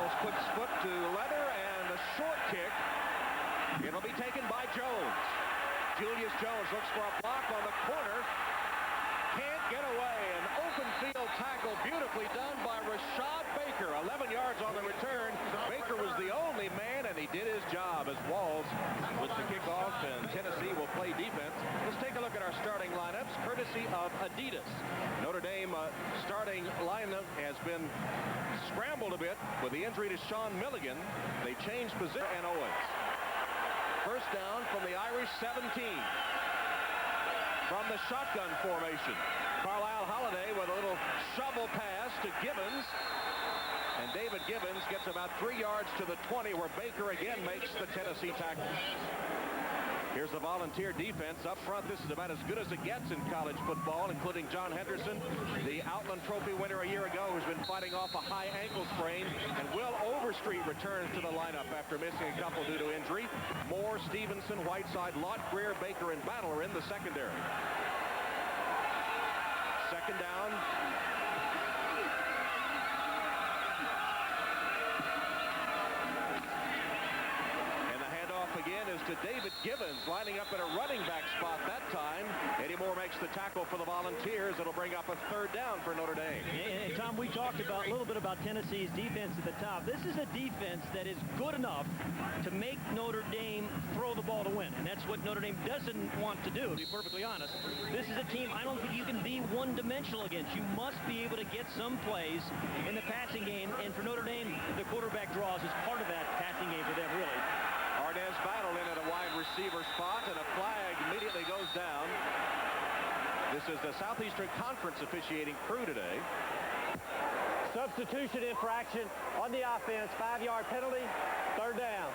Almost puts foot to leather, and a short kick. It'll be taken by Jones. Julius Jones looks for a block on the corner. Can't get away. An open field tackle beautifully done by Rashad Baker. 11 yards on the return. Baker was the only man, and he did his job as Walls with the kickoff, and Tennessee will play defense. Let's take a look at our starting lineups, courtesy of Adidas. Notre Dame starting lineup has been scrambled a bit with the injury to Sean Milligan. They changed position, and Owens. First down from the Irish 17. From the shotgun formation, Carlisle Holiday with a little shovel pass to Gibbons. And David Gibbons gets about 3 yards to the 20, where Baker again makes the Tennessee tackle. Here's the Volunteer defense. Up front, this is about as good as it gets in college football, including John Henderson, the Outland Trophy winner a year ago, who's been fighting off a high ankle sprain. And Will Overstreet returns to the lineup after missing a couple due to injury. Moore, Stevenson, Whiteside, Lott, Greer, Baker, and Battle are in the secondary. Second down. Again is to David Gibbons, lining up at a running back spot that time. Eddie Moore makes the tackle for the Volunteers. It'll bring up a third down for Notre Dame. And Tom, we talked about a little bit about Tennessee's defense at the top. This is a defense that is good enough to make Notre Dame throw the ball to win, and that's what Notre Dame doesn't want to do, to be perfectly honest. This is a team I don't think you can be one-dimensional against. You must be able to get some plays in the passing game, and for Notre Dame, the quarterback draws is part of that passing game for them, really. Arnaz Battle in at a wide receiver spot, and a flag immediately goes down. This is the Southeastern Conference officiating crew today. Substitution infraction on the offense. 5-yard penalty. Third down.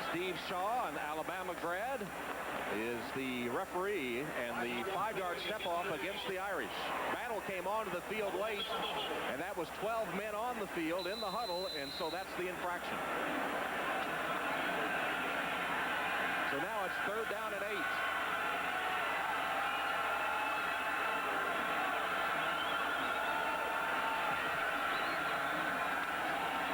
Steve Shaw, an Alabama grad, is the referee, and the 5-yard step-off against the Irish. Battle came onto the field late, and that was 12 men on the field in the huddle, and so that's the infraction. So now it's third down and 8.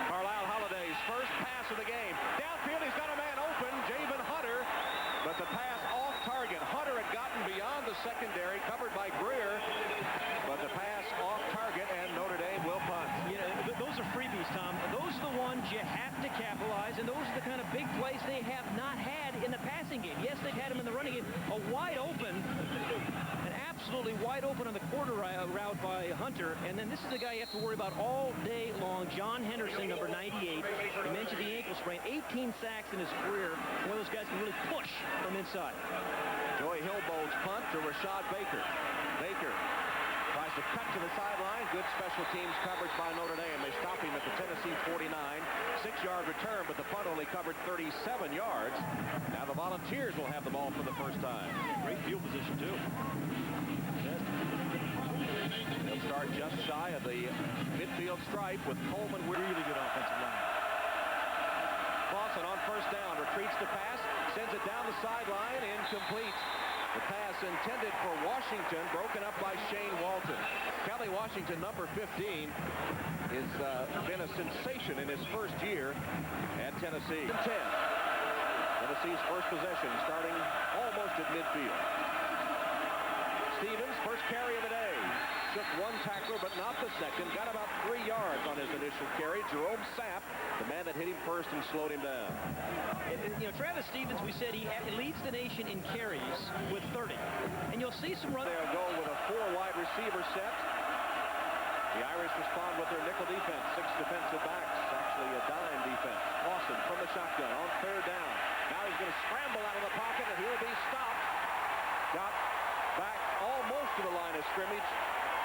Carlisle Holiday's first pass of the game. Downfield, he's got a man open, Javen Hunter, but the pass off target. Hunter had gotten beyond the secondary, covered by Greer, but the pass off target, and Notre Dame will punt. You know, those are freebies, Tom. Those are the ones you have to capitalize, and those are the kind of big plays they have not had in the passing game. Yes, they've had them in the running game. A wide open, an absolutely wide open on the quarter route by Hunter, and then this is the guy you have to worry about all day long, John Henderson, number 98. You mentioned the ankle sprain, 18 sacks in his career. One of those guys can really push from inside. Joey Hillbold's punt to Rashad Baker. Baker tries to cut to the sideline. Good special teams coverage by Notre Dame. They stop him at the Tennessee 49. 6-yard return, but the punt only covered 37 yards. Now the Volunteers will have the ball for the first time. Great field position, too. They'll start just shy of the midfield stripe with Coleman. Really good offensive line. Clausen on first down, retreats to pass, sends it down the sideline, incomplete. The pass intended for Washington, broken up by Shane Walton. Kelly Washington, number 15, has been a sensation in his first year at Tennessee. 10. Tennessee's first possession, starting almost at midfield. Stevens, first carry of the day. Took one tackler, but not the second. Got about 3 yards on his initial carry. Jerome Sapp, the man that hit him first and slowed him down. You know, Travis Stevens, we said he leads the nation in carries with 30. And you'll see some run. They'll go with a 4-wide receiver set. The Irish respond with their nickel defense. 6 defensive backs, actually a dime defense. Clausen from the shotgun on third down. Now he's going to scramble out of the pocket, and he'll be stopped. Got back almost to the line of scrimmage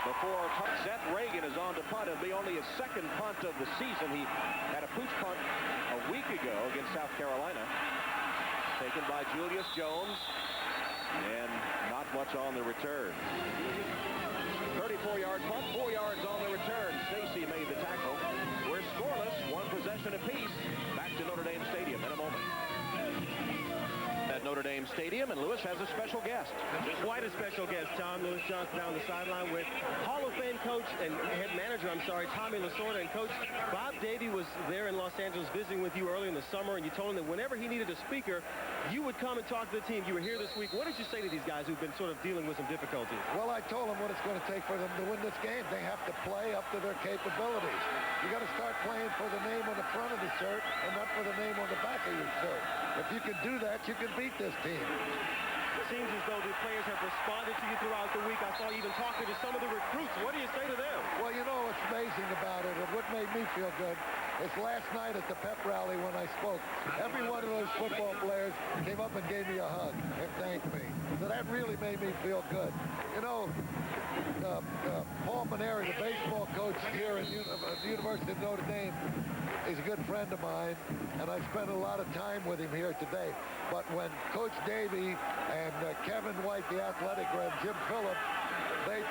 before Seth Reagan is on to punt. It'll be only his second punt of the season. He had a pooch punt a week ago against South Carolina. Taken by Julius Jones, and not much on the return. 34-yard punt, 4 yards on the return. Stacy made the tackle. We're scoreless, 1 possession apiece. Back to Notre Dame Stadium in a moment. At Notre Dame Stadium, and Lewis has a special guest. Quite a special guest, Tom. Lewis Johnson down the sideline with Hall of Fame coach and head manager, Tommy Lasorda. And Coach Bob Davie was there in Los Angeles visiting with you early in the summer, and you told him that whenever he needed a speaker, you would come and talk to the team. You were here this week. What did you say to these guys who've been sort of dealing with some difficulties? Well, I told them what it's going to take for them to win this game. They have to play up to their capabilities. You got to start playing for the name on the front of the shirt and not for the name on the back of your shirt. If you can do that, you can beat this team. It seems as though the players have responded to you throughout the week. I saw you even talking to some of the recruits. What do you say to them? Well, you know what's amazing about it, and what made me feel good, is last night at the pep rally when I spoke, every one of those football players came up and gave me a hug and thanked me. So that really made me feel good. You know, Paul Maneri, the baseball coach here at the University of Notre Dame, is a good friend of mine, and I spent a lot of time with him here today. But when Coach Davie and Kevin White, the athletic and Jim Phillips, they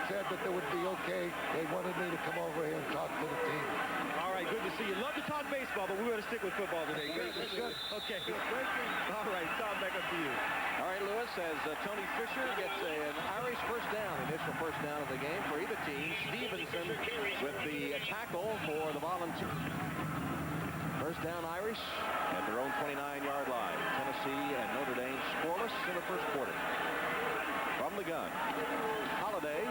said that they would be okay. They wanted me to come over here and talk to the team. All right, good to see you. Love to talk baseball, but we're going to stick with football today. Good. Okay. All right, Tom, back up to you. All right, Lewis, as Tony Fisher gets an Irish first down, initial first down of the game for either team. Stevenson with the tackle for the Volunteers. First down Irish at their own 29-yard line. Tennessee and Notre Dame scoreless in the first quarter. From the gun, Holiday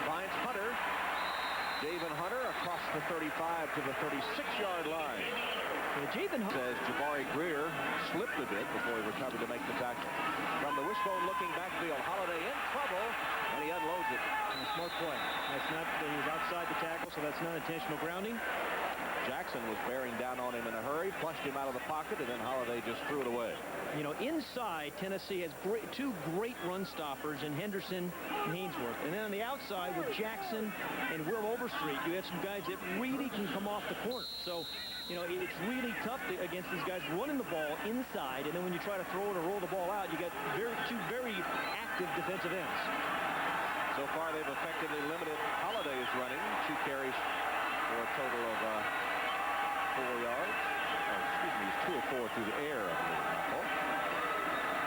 finds Hunter. Javen Hunter across the 35 to the 36-yard line. Javen Hunter Says Jabari Greer slipped a bit before he recovered to make the tackle. From the wishbone-looking backfield, Holiday in trouble, and he unloads it. smart play. That's not, he was outside the tackle, so that's not intentional grounding. Jackson was bearing down on him in a hurry, flushed him out of the pocket, and then Holiday just threw it away. You know, inside, Tennessee has two great run stoppers in Henderson and Hainsworth. And then on the outside with Jackson and Will Overstreet, you have some guys that really can come off the corner. So, you know, it's really tough against these guys running the ball inside, and then when you try to throw it or roll the ball out, you got two very active defensive ends. So far, they've effectively limited Holiday's running. 2 carries for a total of 4 yards. Excuse me, he's 2 of 4 through the air.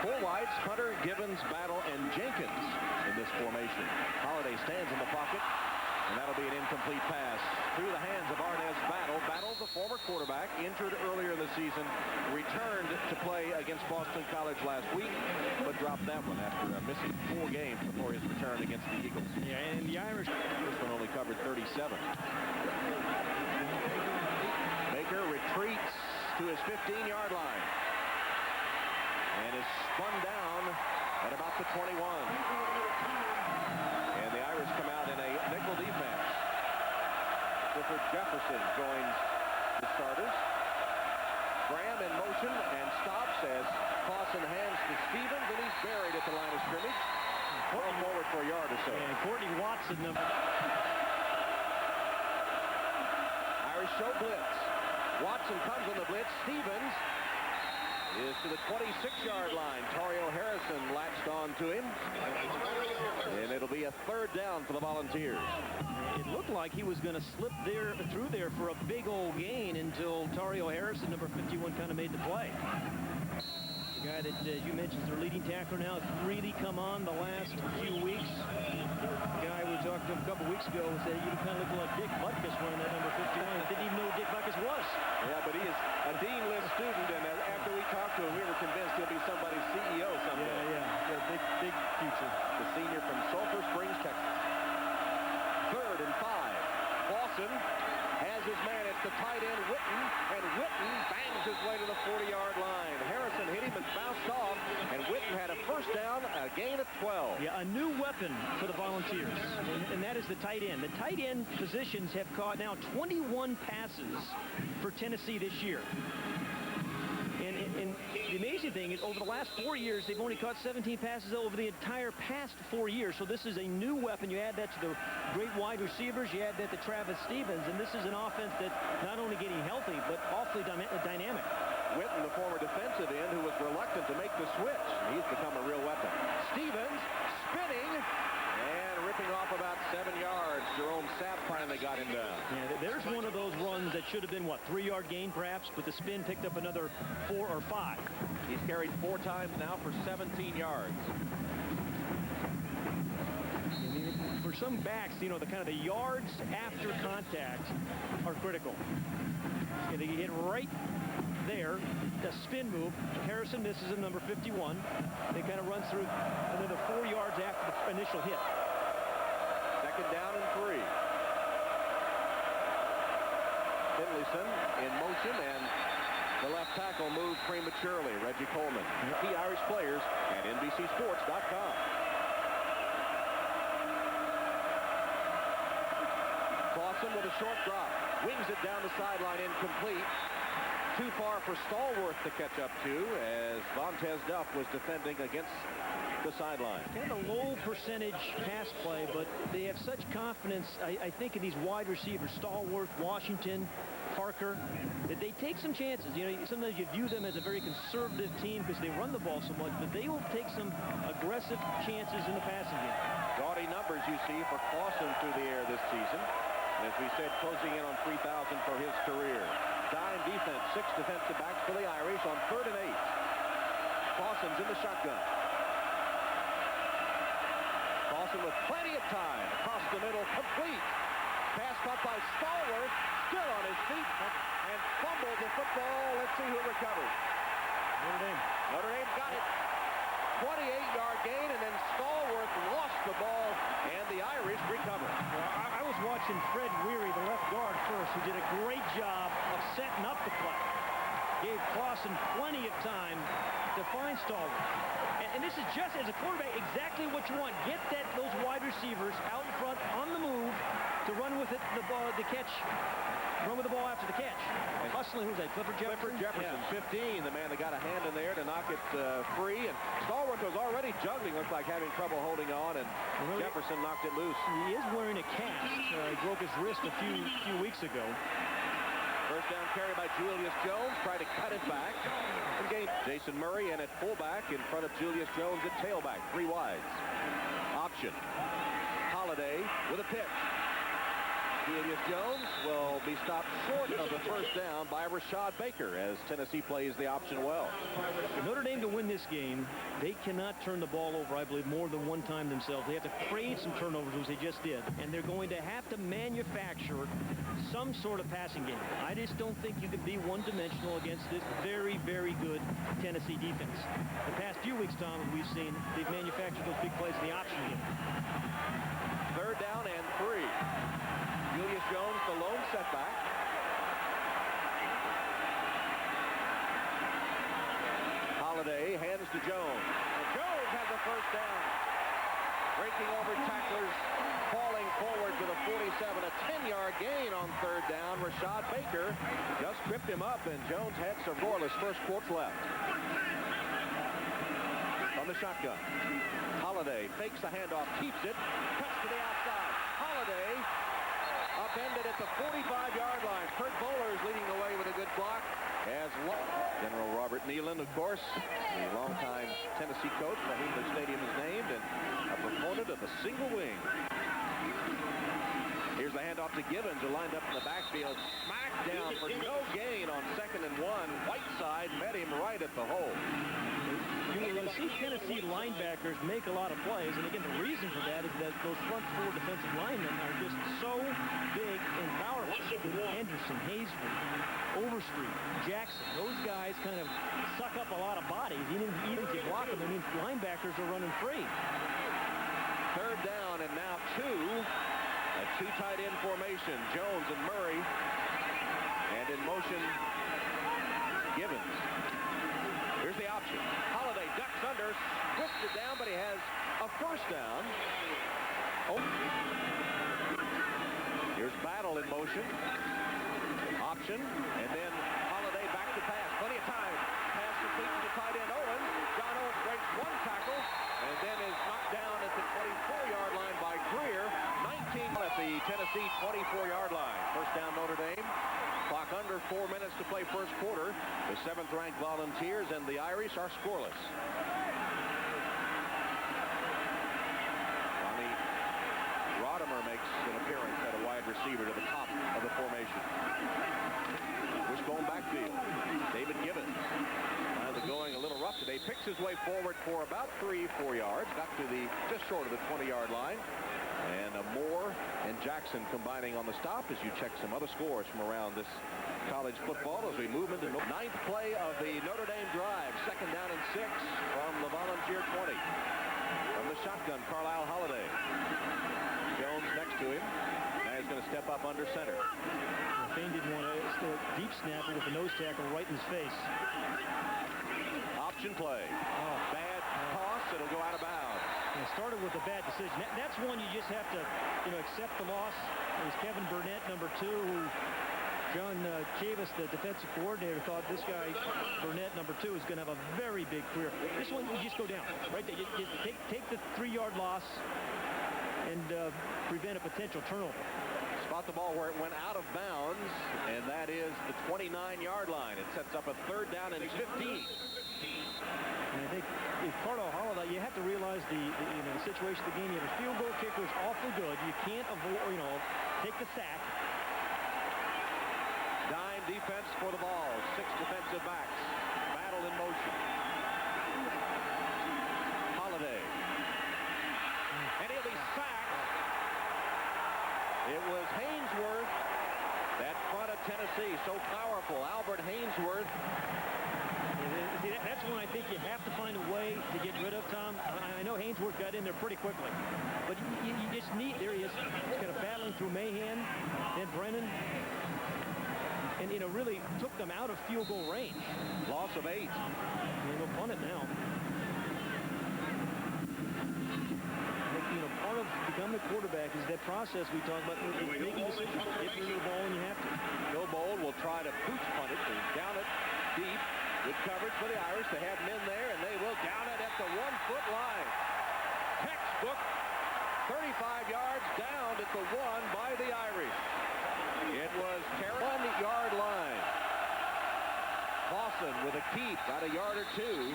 4 wides, Hunter, Gibbons, Battle, and Jenkins in this formation. Holiday stands in the pocket, and that'll be an incomplete pass through the hands of Arnez Battle. Battle, the former quarterback, injured earlier in the season, returned to play against Boston College last week, but dropped that one after missing 4 games before his return against the Eagles. Yeah, and the Irish... This one only covered 37. Baker retreats to his 15-yard line and is spun down at about the 21. And the Irish come out in a nickel defense. Clifford Jefferson joins the starters. Graham in motion and stops as Clausen hands to Stevens, and he's buried at the line of scrimmage. Throw forward for a yard or so. And Courtney Watson, Irish show blitz. Watson comes on the blitz. Stevens is to the 26-yard line. Tario Harrison latched on to him. And it'll be a 3rd down for the Volunteers. it looked like he was going to slip through there for a big old gain until Tario Harrison, number 51, kind of made the play. The guy that, as you mentioned, is their leading tackler now, has really come on the last few weeks. The guy we talked to him a couple weeks ago said you kind of look like Dick Butkus running that number 51. I didn't even know who Dick Butkus was. Yeah, but he is a Dean List student, and after we talked to him, we were convinced he'll be somebody's CEO someday. Yeah, big future. The senior from Sulphur Springs, Texas. 3rd and 5. Clausen has his man. It's the tight end, Witten, and Witten bangs his way to the 40-yard line. Harrison hit him and bounced off, and Witten had a first down, a gain of 12. Yeah, a new weapon for the Volunteers, and that is the tight end. The tight end positions have caught now 21 passes for Tennessee this year. And the amazing thing is, over the last 4 years, they've only caught 17 passes over the entire past 4 years. So this is a new weapon. You add that to the great wide receivers. You add that to Travis Stevens. And this is an offense that's not only getting healthy, but awfully dynamic. Witten, the former defensive end, who was reluctant to make the switch. He's become a real weapon. Stevens spinning and ripping off about 7 yards. Jerome Sapp finally got him down. Yeah, there's one of those runs Owens, that should have been, what, 3-yard gain perhaps, but the spin picked up another 4 or 5. He's carried 4 times now for 17 yards. I mean, for some backs, you know, the kind of the yards after contact are critical. And they hit right there, the spin move. Harrison misses him, number 51. They kind of runs through another 4 yards after the initial hit. Second down and 3. Finlayson in motion, and the left tackle moved prematurely. Reggie Coleman. Key Irish players at NBCSports.com. Clausen with a short drop. Wings it down the sideline, incomplete. Too far for Stallworth to catch up to, as Vontez Duff was defending against the sideline. Kind of a low percentage pass play, but they have such confidence, I think, in these wide receivers, Stallworth, Washington, Parker, that they take some chances. You know, sometimes you view them as a very conservative team because they run the ball so much, but they will take some aggressive chances in the passing game. Gaudy numbers you see for Clausen through the air this season. And as we said, closing in on 3,000 for his career. Dime defense, 6 defensive backs for the Irish on 3rd and 8. Clausen's in the shotgun. Clausen with plenty of time. Across the middle, complete. Pass caught by Stallworth, still on his feet, and fumbled the football. Let's see who recovers. Notre Dame. Notre Dame got it. 28-yard gain, and then Stallworth lost the ball, and the Irish recover. Well, I was watching Fred Weary, the left guard, first, who did a great job of setting up the play. Gave Clausen plenty of time to find Stallworth. And this is just, as a quarterback, exactly what you want. Get those wide receivers out in front on the move to run with it, the catch. Run with the ball after the catch. And hustling, who's that, Clifford Jefferson? Clifford Jefferson, yeah. 15, the man that got a hand in there to knock it free. And Stallworth was already juggling, looked like having trouble holding on, and Jefferson knocked it loose. He is wearing a cast. He broke his wrist a few weeks ago. First down carry by Julius Jones. Tried to cut it back. And gained Jason Murray in at fullback in front of Julius Jones at tailback. 3 wides. Option. Holiday with a pitch. Julius Jones will be stopped short of the first down by Rashad Baker as Tennessee plays the option well. For Notre Dame to win this game, they cannot turn the ball over, I believe, more than one time themselves. They have to create some turnovers, which they just did. And they're going to have to manufacture some sort of passing game. I just don't think you can be one-dimensional against this very, very good Tennessee defense. The past few weeks, Tom, as we've seen, they've manufactured those big plays in the option game. 3rd down and 3. Julius Jones, the lone setback. Holiday hands to Jones. And Jones has a first down. Breaking over tacklers, falling forward to the 47. A 10-yard gain on 3rd down. Rashad Baker just tripped him up, and Jones had some scoreless first quarter left. From the shotgun. Holiday fakes the handoff, keeps it, cuts to the outside. Holiday upended at the 45-yard line. Kurt Bowler is leading the way with a good block. As General Robert Nealon, of course, the longtime Tennessee coach for whom the stadium is named, and a proponent of the single wing. Here's the handoff to Gibbons, who lined up in the backfield. Smacked down for no gain on 2nd and 1. Whiteside met him right at the hole. You're going to see Tennessee linebackers make a lot of plays, and again, the reason for that is that those front 4 defensive linemen are just so big and powerful. Henderson, Haysford, Overstreet, Jackson, those guys kind of suck up a lot of bodies. Even if you block them, I mean, linebackers are running free. 3rd down and now 2. A 2 tight end formation. Jones and Murray. And in motion, Gibbons. Here's the option. Holiday ducks under, twisted down, but he has a first down. Oh. Here's Battle in motion. Option, and then Holiday back to pass. Plenty of time. Pass complete to the tight end Owens. John Owens breaks 1 tackle, and then is knocked down at the 24-yard line by Greer. 19 at the Tennessee 24-yard line. First down Notre Dame. Clock under 4 minutes to play first quarter. The 7th-ranked Volunteers and the Irish are scoreless. Ronnie Rodimer makes an appearance at a wide receiver to the top of the formation. works his way forward for about 3-4 yards. Got to the just short of the 20-yard line. And Moore and Jackson combining on the stop as you check some other scores from around this college football as we move into the 9th play of the Notre Dame drive. 2nd down and 6 from the Volunteer 20. From the shotgun, Carlisle Holiday. Jones next to him. Now he's going to step up under center. Fain didn't want to still a deep snapper with the nose tackle right in his face. Option play. Oh, bad toss. It'll go out of bounds. And it started with a bad decision. That's one you just have to, accept the loss. It was Kevin Burnett, number 2, who John Chavis, the defensive coordinator, thought this guy, Burnett, number 2, is going to have a very big career. This one, you just go down, right there. You take the 3-yard loss and prevent a potential turnover. Spot the ball where it went out of bounds, and that is the 29-yard line. It sets up a 3rd down and 15. And I think if Carlisle Holiday, you have to realize the situation of the game. You have a field goal kicker who's awfully good. You can't avoid, take the sack. Dime defense for the ball. 6 defensive backs. Battle in motion. Holiday. And he'll be sacked. It was Hainsworth. That front of Tennessee, so powerful. Albert Hainsworth. See, that's one I think you have to find a way to get rid of, Tom. I know Hainsworth got in there pretty quickly. But you just need, there he is. He's kind of battling through Mahan, then Brennan. And, really took them out of field goal range. Loss of 8. They'll punt it now. Part of becoming a quarterback is that process we talk about, making decisions. Get rid of the ball when you have to. Bill Bold will try to pooch punt it and down it deep. Good coverage for the Irish. They have men there, and they will down it at the 1-foot line. Textbook. 35 yards down at the 1 by the Irish. It was 1-yard line. Clausen with a keep, got a yard or 2.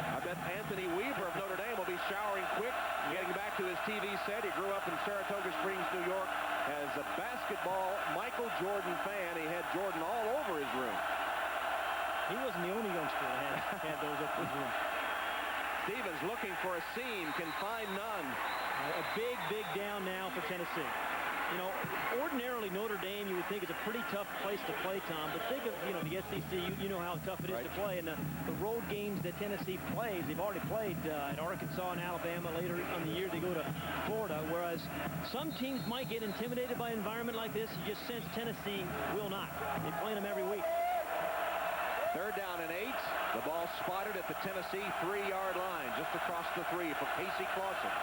I bet Anthony Weaver of Notre Dame will be showering quick, getting back to his TV set. He grew up in Saratoga Springs, New York, as a basketball Michael Jordan fan. He had Jordan all over his room. He wasn't the only youngster that had those up his room. Stevens looking for a seam, can find none. A big down now for Tennessee. Ordinarily Notre Dame, you would think, is a pretty tough place to play, Tom. But think of, the SEC, you know how tough it is to play. And the road games that Tennessee plays, they've already played at Arkansas and Alabama. Later on the year, they go to Florida. Whereas some teams might get intimidated by an environment like this. You just sense Tennessee will not. They play them every week. 3rd down and 8. The ball spotted at the Tennessee 3-yard line, just across the 3 for Casey Clausen.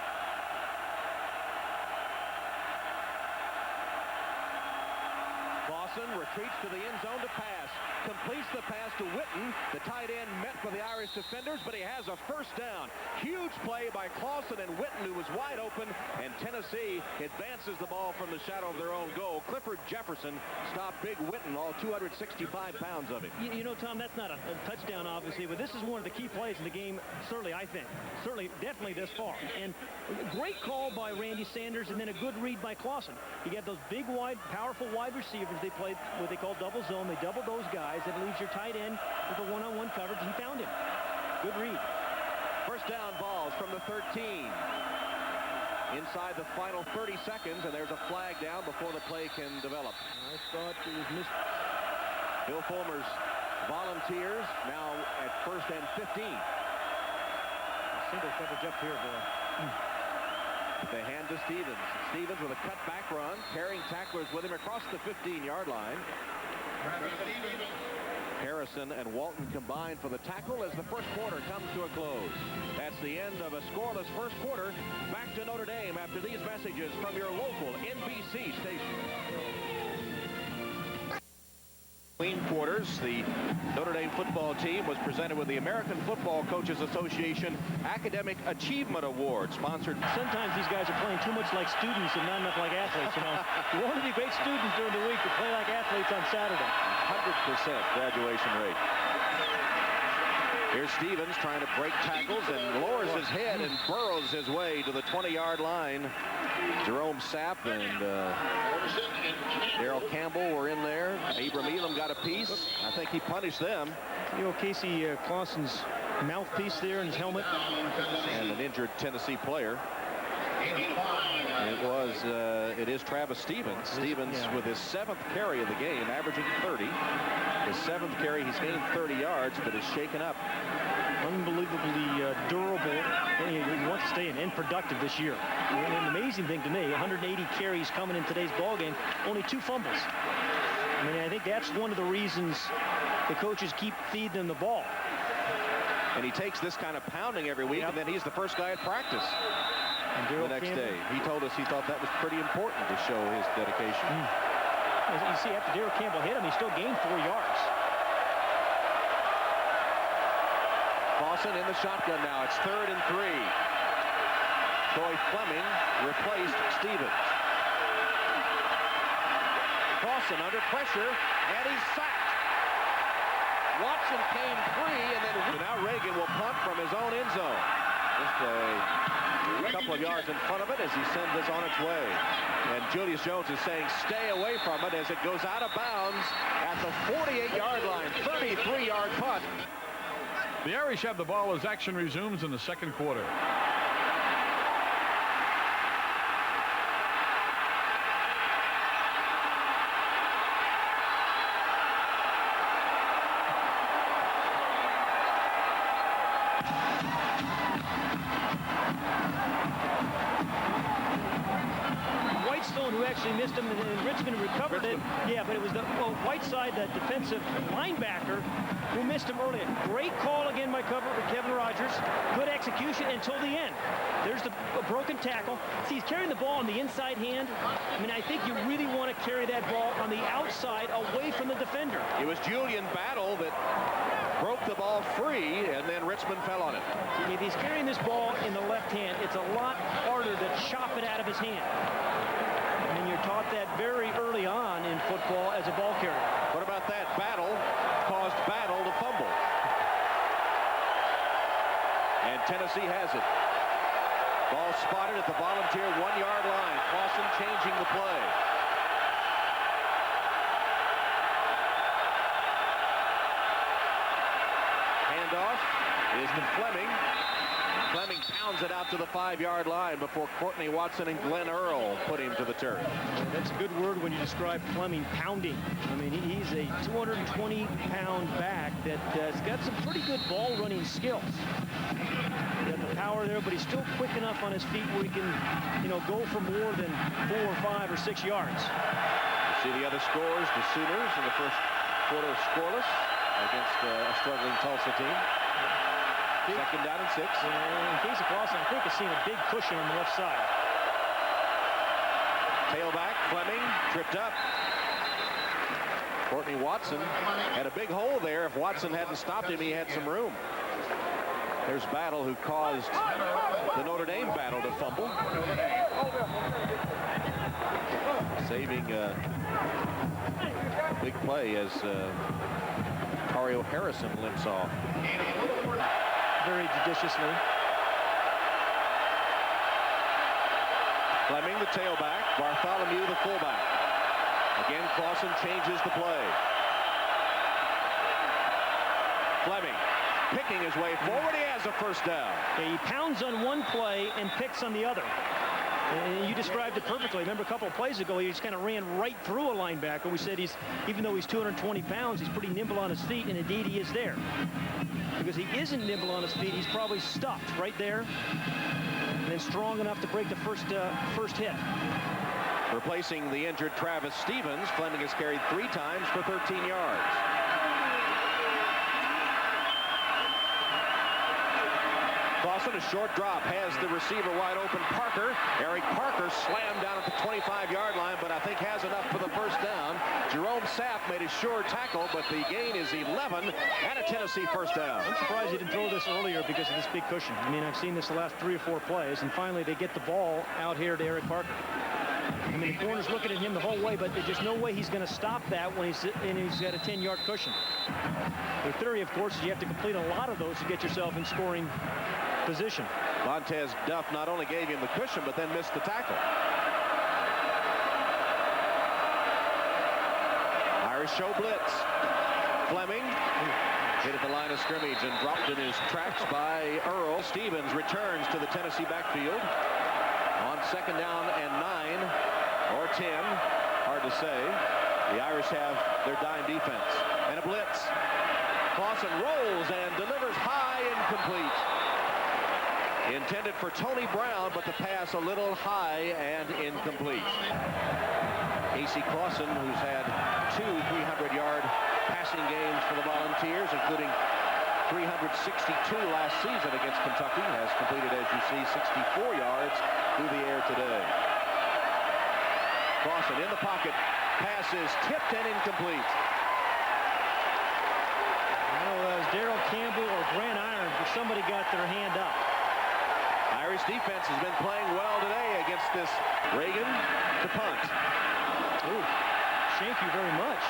Clausen retreats to the end zone to pass. Completes the pass to Witten. The tight end met for the Irish defenders, but he has a 1st down. Huge play by Clausen and Witten, who was wide open, and Tennessee advances the ball from the shadow of their own goal. Clifford Jefferson stopped Big Witten, all 265 pounds of him. Tom, that's not a touchdown, obviously, but this is one of the key plays in the game, certainly, I think. Definitely this far. And a great call by Randy Sanders, and then a good read by Clausen. You got those big, powerful wide receivers. They played what they call double zone. They double those guys. That leaves your tight end with a one-on-one coverage. He found him. Good read. 1st down balls from the 13. Inside the final 30 seconds, and there's a flag down before the play can develop. I thought it was missed. Bill Fulmer's Volunteers now at 1st and 15. Single coverage up here, boy. They hand to Stevens. Stevens with a cutback run, carrying tacklers with him across the 15-yard line. Harrison and Walton combined for the tackle as the 1st quarter comes to a close. That's the end of a scoreless 1st quarter. Back to Notre Dame after these messages from your local NBC station. Between quarters, the Notre Dame football team was presented with the American Football Coaches Association Academic Achievement Award, sponsored. Sometimes these guys are playing too much like students and not enough like athletes. You want to be great students during the week, but play like athletes on Saturday. 100% graduation rate. Here's Stevens trying to break tackles and lowers his head and burrows his way to the 20-yard line. Jerome Sapp and Darrell Campbell were in there. Abram Elam got a piece. I think he punished them. Casey Clausen's mouthpiece there in his helmet. And an injured Tennessee player. It is Travis Stevens. Stevens with his 7th carry of the game, averaging 30. His 7th carry, he's gained 30 yards, but is shaken up. Unbelievably durable. He wants to stay in and productive this year. And an amazing thing to me, 180 carries coming in today's ball game, only 2 fumbles. I mean, I think that's one of the reasons the coaches keep feeding them the ball. And he takes this kind of pounding every week, and then he's the first guy at practice the next day. He told us he thought that was pretty important to show his dedication. You see, after Darryl Campbell hit him, he still gained 4 yards. Clausen in the shotgun now. It's 3rd and 3. Troy Fleming replaced Stevens. Clausen under pressure, and he's sacked. Watson came free, and then now Reagan will punt from his own end zone. Just a couple of yards in front of it as he sends this on its way. And Julius Jones is saying stay away from it as it goes out of bounds at the 48-yard line. 33-yard punt. The Irish have the ball as action resumes in the second quarter. Who actually missed him, and Richmond recovered it. Yeah, but it was the Whiteside, the defensive linebacker, who missed him earlier. Great call again by Kevin Rogers. Good execution until the end. There's the broken tackle. See, he's carrying the ball on the inside hand. I mean, I think you really want to carry that ball on the outside away from the defender. It was Julian Battle that broke the ball free, and then Richmond fell on it. See, if he's carrying this ball in the left hand, it's a lot harder to chop it out of his hand. And you're taught that very early on in football as a ball carrier. What about that? Battle caused Battle to fumble. And Tennessee has it. Ball spotted at the volunteer 1-yard line. Clausen changing the play. Handoff is to Fleming. Fleming pounds it out to the 5-yard line before Courtney Watson and Glenn Earl put him to the turf. That's a good word when you describe Fleming pounding. I mean, he's a 220-pound back that's got some pretty good ball running skills. He's got the power there, but he's still quick enough on his feet where he can, go for more than 4 or 5 or 6 yards. You see the other scores. The Sooners in the first quarter scoreless against a struggling Tulsa team. Second down and 6. In case of Clausen, I think, is seeing a big cushion on the left side. Tailback, Fleming, tripped up. Courtney Watson had a big hole there. If Watson hadn't stopped him, he had some room. There's Battle, who caused the Notre Dame Battle to fumble. Saving a big play as Tario Harrison limps off. Very judiciously. Fleming, the tailback. Bartholomew, the fullback. Again, Clausen changes the play. Fleming picking his way forward. He has a first down. Yeah, he pounds on one play and picks on the other. And you described it perfectly. Remember a couple of plays ago, he just kind of ran right through a linebacker. We said even though he's 220 pounds, he's pretty nimble on his feet, and indeed he is there. Because he isn't nimble on his feet, he's probably stuffed right there, and then strong enough to break the first hit. Replacing the injured Travis Stevens, Fleming has carried 3 times for 13 yards. Clausen, a short drop, has the receiver wide open, Parker. Eric Parker slammed down at the 25-yard line, but I think has enough for the first down. Jerome Sapp made a sure tackle, but the gain is 11 and a Tennessee first down. I'm surprised he didn't throw this earlier because of this big cushion. I mean, I've seen this the last 3 or 4 plays, and finally they get the ball out here to Eric Parker. I mean, the corner's looking at him the whole way, but there's just no way he's going to stop that when he's got a 10-yard cushion. Their theory, of course, is you have to complete a lot of those to get yourself in scoring position. Montez Duff not only gave him the cushion, but then missed the tackle. Irish show blitz. Fleming Hit at the line of scrimmage and dropped in his tracks by Earl. Stevens returns to the Tennessee backfield on 2nd down and 9 or 10. Hard to say. The Irish have their dime defense. And a blitz. Clausen rolls and delivers high, incomplete. Intended for Tony Brown, but the pass a little high and incomplete. A.C. Clausen, who's had 2 300-yard passing games for the Volunteers, including 362 last season against Kentucky, has completed, as you see, 64 yards through the air today. Clausen in the pocket. Pass is tipped and incomplete. I don't know if that was Darrell Campbell or Grant Irons, but somebody got their hand up. Irish defense has been playing well today against this. Reagan to punt. Ooh, thank you very much.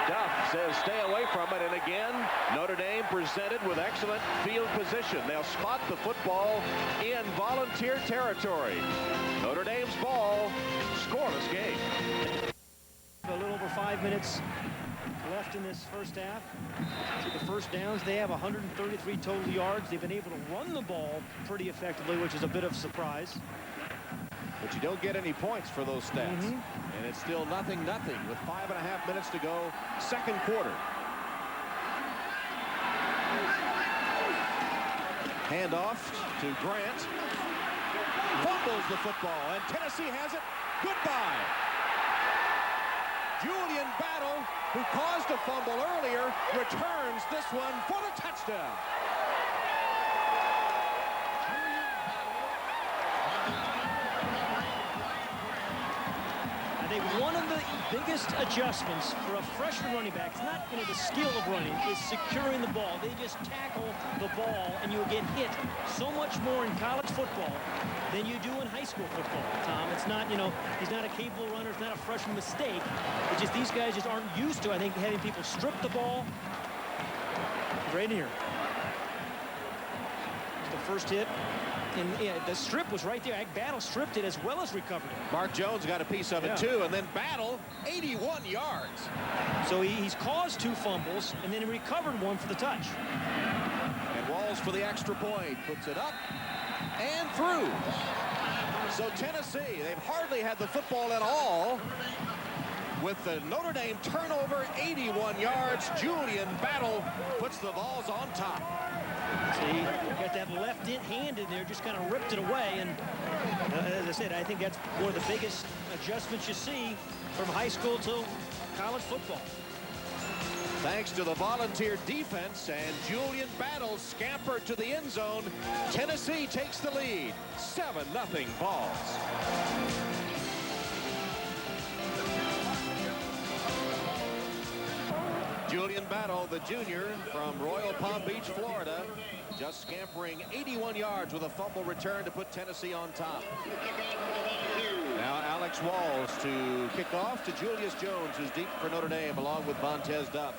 Duff says stay away from it, and again, Notre Dame presented with excellent field position. They'll spot the football in Volunteer territory. Notre Dame's ball, scoreless game. A little over 5 minutes left in this first half. See the first downs. They have 133 total yards. They've been able to run the ball pretty effectively, which is a bit of a surprise. But you don't get any points for those stats. And it's still 0-0 with 5.5 minutes to go, 2nd quarter. Handoff to Grant. Fumbles the football, and Tennessee has it. Goodbye. Julian Battle, who caused a fumble earlier, returns this one for the touchdown. I think one of the biggest adjustments for a freshman running back is not the skill of running, it's securing the ball. They just tackle the ball, and you get hit so much more in college football than you do in high school football, Tom. It's not, he's not a capable runner. It's not a freshman mistake. It's just these guys just aren't used to, I think, having people strip the ball. Right here. It's the first hit. And yeah, the strip was right there. Battle stripped it as well as recovered it. Mark Jones got a piece of it too, and then Battle, 81 yards. So he's caused 2 fumbles, and then he recovered 1 for the touch. And Walls for the extra point, puts it up and through. So Tennessee, they've hardly had the football at all. With the Notre Dame turnover, 81 yards, Julian Battle puts the Vols on top. See, got that left hand in there, just kind of ripped it away. And as I said, I think that's one of the biggest adjustments you see from high school to college football. Thanks to the Volunteer defense, and Julian Battle scampered to the end zone. Tennessee takes the lead, 7-0 Vols. Julian Battle, the junior from Royal Palm Beach, Florida, just scampering 81 yards with a fumble return to put Tennessee on top. Now Alex Walls to kick off to Julius Jones, who's deep for Notre Dame, along with Vontez Duff.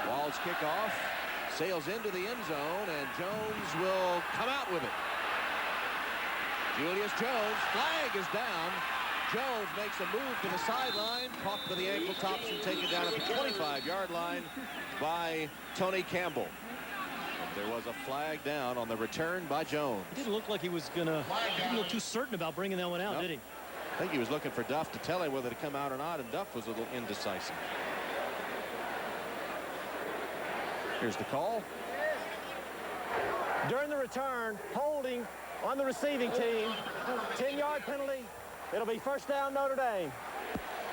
Walls kick off, sails into the end zone, and Jones will come out with it. Julius Jones, flag is down. Jones makes a move to the sideline, caught by the ankle tops and taken down at the 25-yard line by Tony Campbell. But there was a flag down on the return by Jones. It didn't look like he was gonna, didn't look too certain about bringing that one out, did he? I think he was looking for Duff to tell him whether to come out or not, and Duff was a little indecisive. Here's the call. During the return, holding on the receiving team, 10-yard penalty. It'll be first down Notre Dame.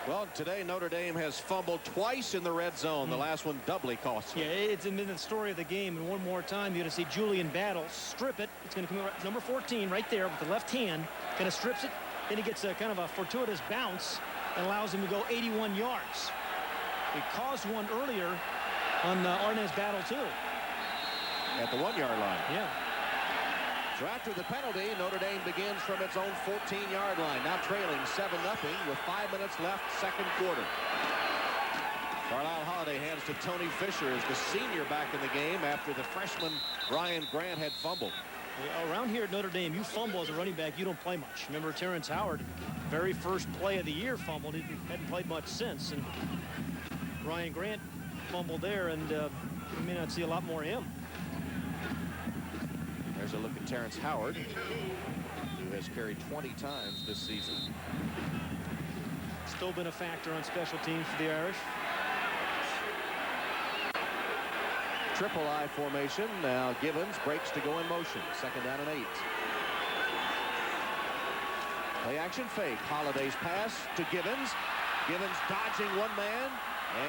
Well, today Notre Dame has fumbled twice in the red zone. The last one doubly costly. Yeah, it's in the story of the game. And one more time, you're going to see Julian Battle strip it. It's going to come out number 14 right there with the left hand. Kind of strips it. Then he gets a kind of a fortuitous bounce that allows him to go 81 yards. He caused one earlier on Arnaz Battle, too. At the 1-yard line. Yeah. So after the penalty, Notre Dame begins from its own 14-yard line. Now trailing 7-0 with 5 minutes left, second quarter. Carlisle Holiday hands to Tony Fisher as the senior back in the game after the freshman Brian Grant had fumbled. Around here at Notre Dame, you fumble as a running back, you don't play much. Remember Terrence Howard, very first play of the year, fumbled. He hadn't played much since. And Ryan Grant fumbled there, and we may not see a lot more of him. There's a look at Terrence Howard, who has carried 20 times this season. Still been a factor on special teams for the Irish. Triple I formation. Now Gibbons breaks to go in motion. 2nd down and 8. Play action fake. Holiday's pass to Gibbons. Gibbons dodging one man.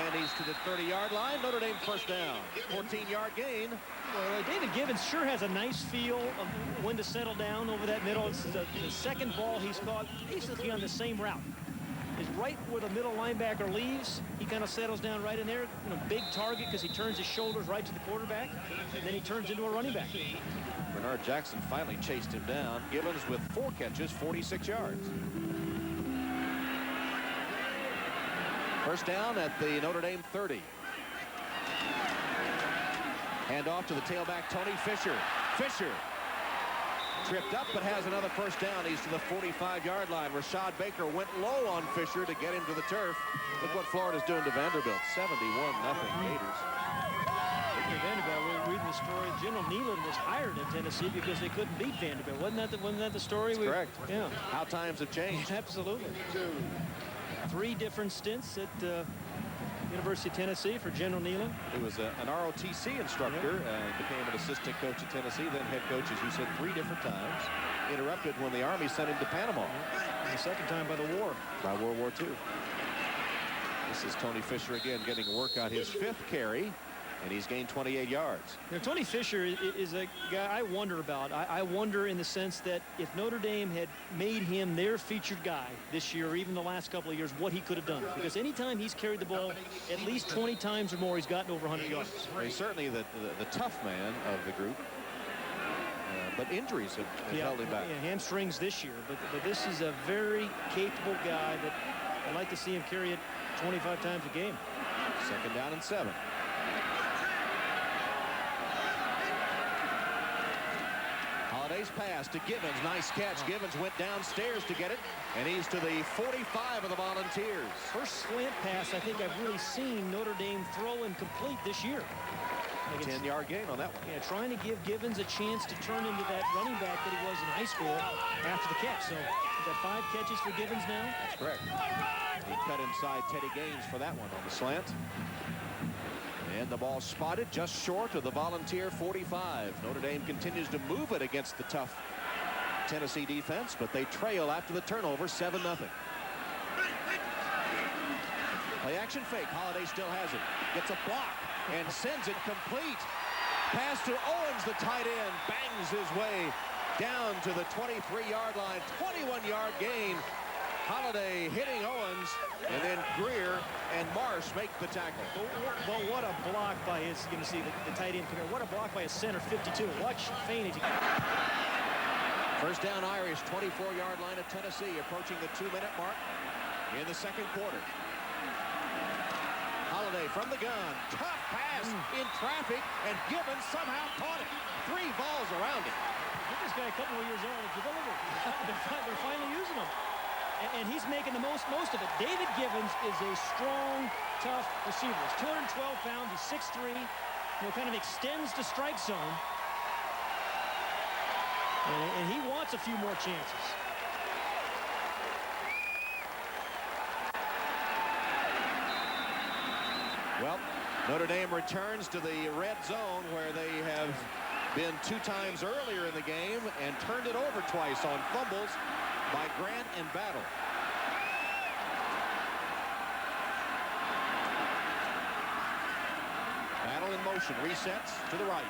And he's to the 30-yard line. Notre Dame first down. 14-yard gain. Well, David Gibbons sure has a nice feel of when to settle down over that middle. It's the second ball he's caught basically on the same route. Is right where the middle linebacker leaves. He kind of settles down right in there. You know, big target because he turns his shoulders right to the quarterback, and then he turns into a running back. Bernard Jackson finally chased him down. Gibbons with 4 catches, 46 yards. First down at the Notre Dame 30. Hand off to the tailback, Tony Fisher. Fisher tripped up, but has another first down. He's to the 45-yard line. Rashad Baker went low on Fisher to get him to the turf. Look what Florida's doing to Vanderbilt. 71-0 Gators. Vanderbilt, we were reading the story. General Neyland was hired in Tennessee because they couldn't beat Vanderbilt. Wasn't that the story? That's correct. Yeah. How times have changed. Absolutely. 3 different stints at University of Tennessee for General Neyland. He was an ROTC instructor, became an assistant coach at Tennessee, then head coach, as you said, 3 different times. Interrupted when the Army sent him to Panama. And the second time by the war. By World War II. This is Tony Fisher again getting work on his 5th carry, and he's gained 28 yards. You know, Tony Fisher is a guy I wonder about. I wonder in the sense that if Notre Dame had made him their featured guy this year, or even the last couple of years, what he could have done. Because anytime he's carried the ball at least 20 times or more, he's gotten over 100 yards. Well, he's certainly the tough man of the group. But injuries have held him back. Yeah, hamstrings this year. But this is a very capable guy that I'd like to see him carry it 25 times a game. 2nd down and 7. Holiday's pass to Gibbons. Nice catch. Gibbons went downstairs to get it, and he's to the 45 of the Volunteers. First slant pass I think I've really seen Notre Dame throw and complete this year. 10-yard gain on that one. Yeah, trying to give Gibbons a chance to turn into that running back that he was in high school after the catch. So we've got 5 catches for Gibbons now. That's correct. He cut inside Teddy Gaines for that one on the slant. And the ball spotted just short of the Volunteer 45. Notre Dame continues to move it against the tough Tennessee defense, but they trail after the turnover 7-0. Play action fake. Holiday still has it. Gets a block and sends it complete. Pass to Owens, the tight end, bangs his way down to the 23-yard line. 21-yard gain. Holiday hitting Owens, and then Greer and Marsh make the tackle. Well, what a block by his, you can see the tight end here. What a block by his center, 52. Watch feigning. First down Irish, 24-yard line of Tennessee, approaching the 2-minute mark in the 2nd quarter. Holiday from the gun. Tough pass in traffic, and Gibbons somehow caught it. 3 balls around it. Give this guy a couple more years old. They're finally using him. And he's making the most of it. David Gibbons is a strong, tough receiver. He's 212 pounds. He's 6'3". You know, kind of extends the strike zone. And he wants a few more chances. Well, Notre Dame returns to the red zone where they have been 2 times earlier in the game and turned it over twice on fumbles by Grant and Battle. Battle in motion, resets to the right.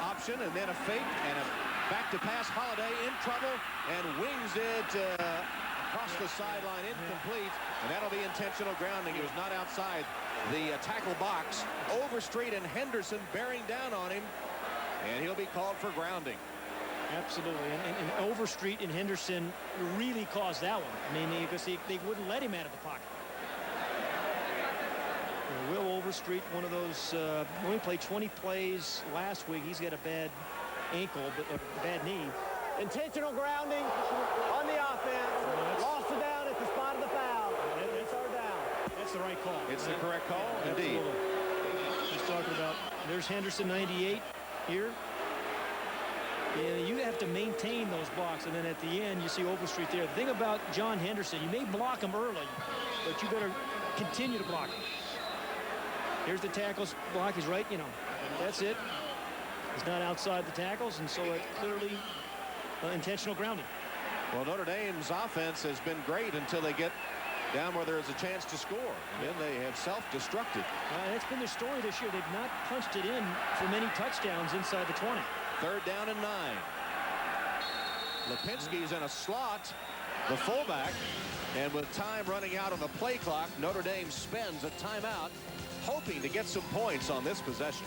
Option, and then a fake, and a back to pass. Holiday in trouble, and wings it across the sideline, incomplete, and that'll be intentional grounding. He was not outside the tackle box. Overstreet and Henderson bearing down on him, and he'll be called for grounding. Absolutely, and Overstreet and Henderson really caused that one. I mean, because they wouldn't let him out of the pocket. Will Overstreet, one of those, only played 20 plays last week. He's got a bad ankle, but or bad knee. Intentional grounding on the offense. Lost it down at the spot of the foul. It's our down. That's the right call. It's the correct call, indeed. He's talking about, there's Henderson, 98 here. And you have to maintain those blocks, and then at the end, you see Overstreet there. The thing about John Henderson, you may block him early, but you better continue to block him. Here's the tackles block. He's right, that's it. He's not outside the tackles, and so it clearly intentional grounding. Well, Notre Dame's offense has been great until they get down where there's a chance to score. And then they have self-destructed. That's been their story this year. They've not punched it in for many touchdowns inside the 20. 3rd down and 9. Lipinski's in a slot, the fullback, and with time running out on the play clock, Notre Dame spends a timeout, hoping to get some points on this possession.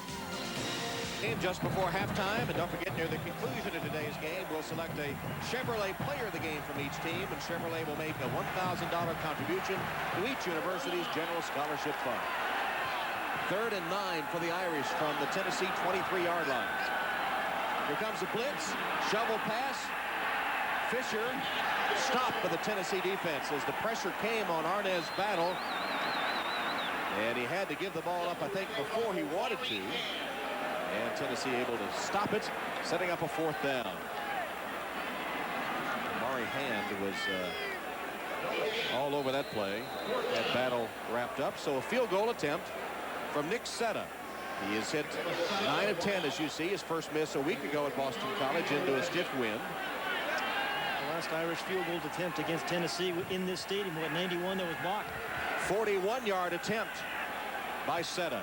And just before halftime, and don't forget, near the conclusion of today's game, we'll select a Chevrolet player of the game from each team, and Chevrolet will make a $1,000 contribution to each university's general scholarship fund. 3rd and 9 for the Irish from the Tennessee 23-yard line. Here comes the blitz, shovel pass. Fisher stopped by the Tennessee defense as the pressure came on Arnaz Battle. And he had to give the ball up, I think, before he wanted to. And Tennessee able to stop it, setting up a 4th down. Murray Hand was all over that play. That Battle wrapped up. So a field goal attempt from Nick Setta. He has hit 9 of 10, as you see. His first miss a week ago at Boston College into a stiff win. The last Irish field goal attempt against Tennessee in this stadium, at 91, that was blocked. 41-yard attempt by Setta.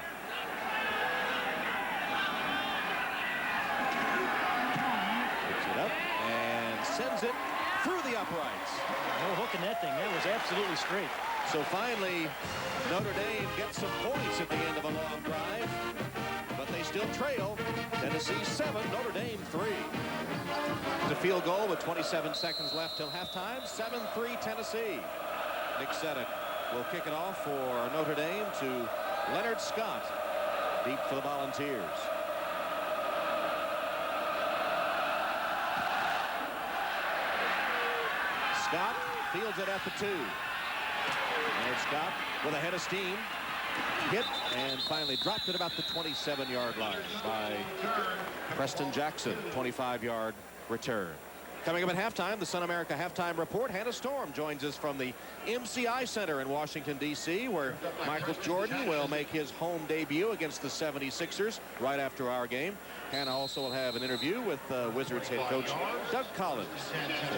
Picks it up and sends it through the uprights. No hook in that thing. That was absolutely straight. So finally, Notre Dame gets some points at the end of a long drive, but they still trail. Tennessee 7, Notre Dame 3. It's a field goal with 27 seconds left till halftime. 7-3 Tennessee. Nick Setta will kick it off for Notre Dame to Leonard Scott, deep for the Volunteers. Scott fields it at the 2. Leonard Scott with a head of steam. Hit and finally dropped at about the 27-yard line by Preston Jackson. 25-yard return. Coming up at halftime, the Sun America Halftime Report. Hannah Storm joins us from the MCI Center in Washington, D.C., where Michael Jordan will make his home debut against the 76ers right after our game. Hannah also will have an interview with Wizards head coach Doug Collins,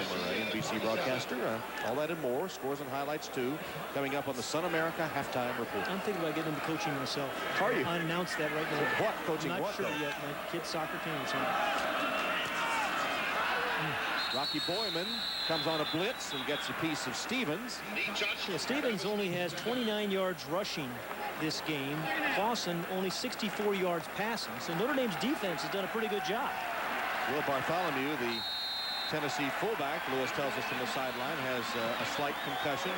former NBC broadcaster. All that and more, scores and highlights too, coming up on the Sun America Halftime Report. I'm thinking about getting into coaching myself. Are you? I announced that right now. What? Coaching I'm not what, sure though? yet. My kid's soccer team or something. Rocky Boyman comes on a blitz and gets a piece of Stevens. Yeah, Stevens only has 29 yards rushing this game. Clausen only 64 yards passing. So Notre Dame's defense has done a pretty good job. Will Bartholomew, the Tennessee fullback, Lewis tells us from the sideline, has a slight concussion.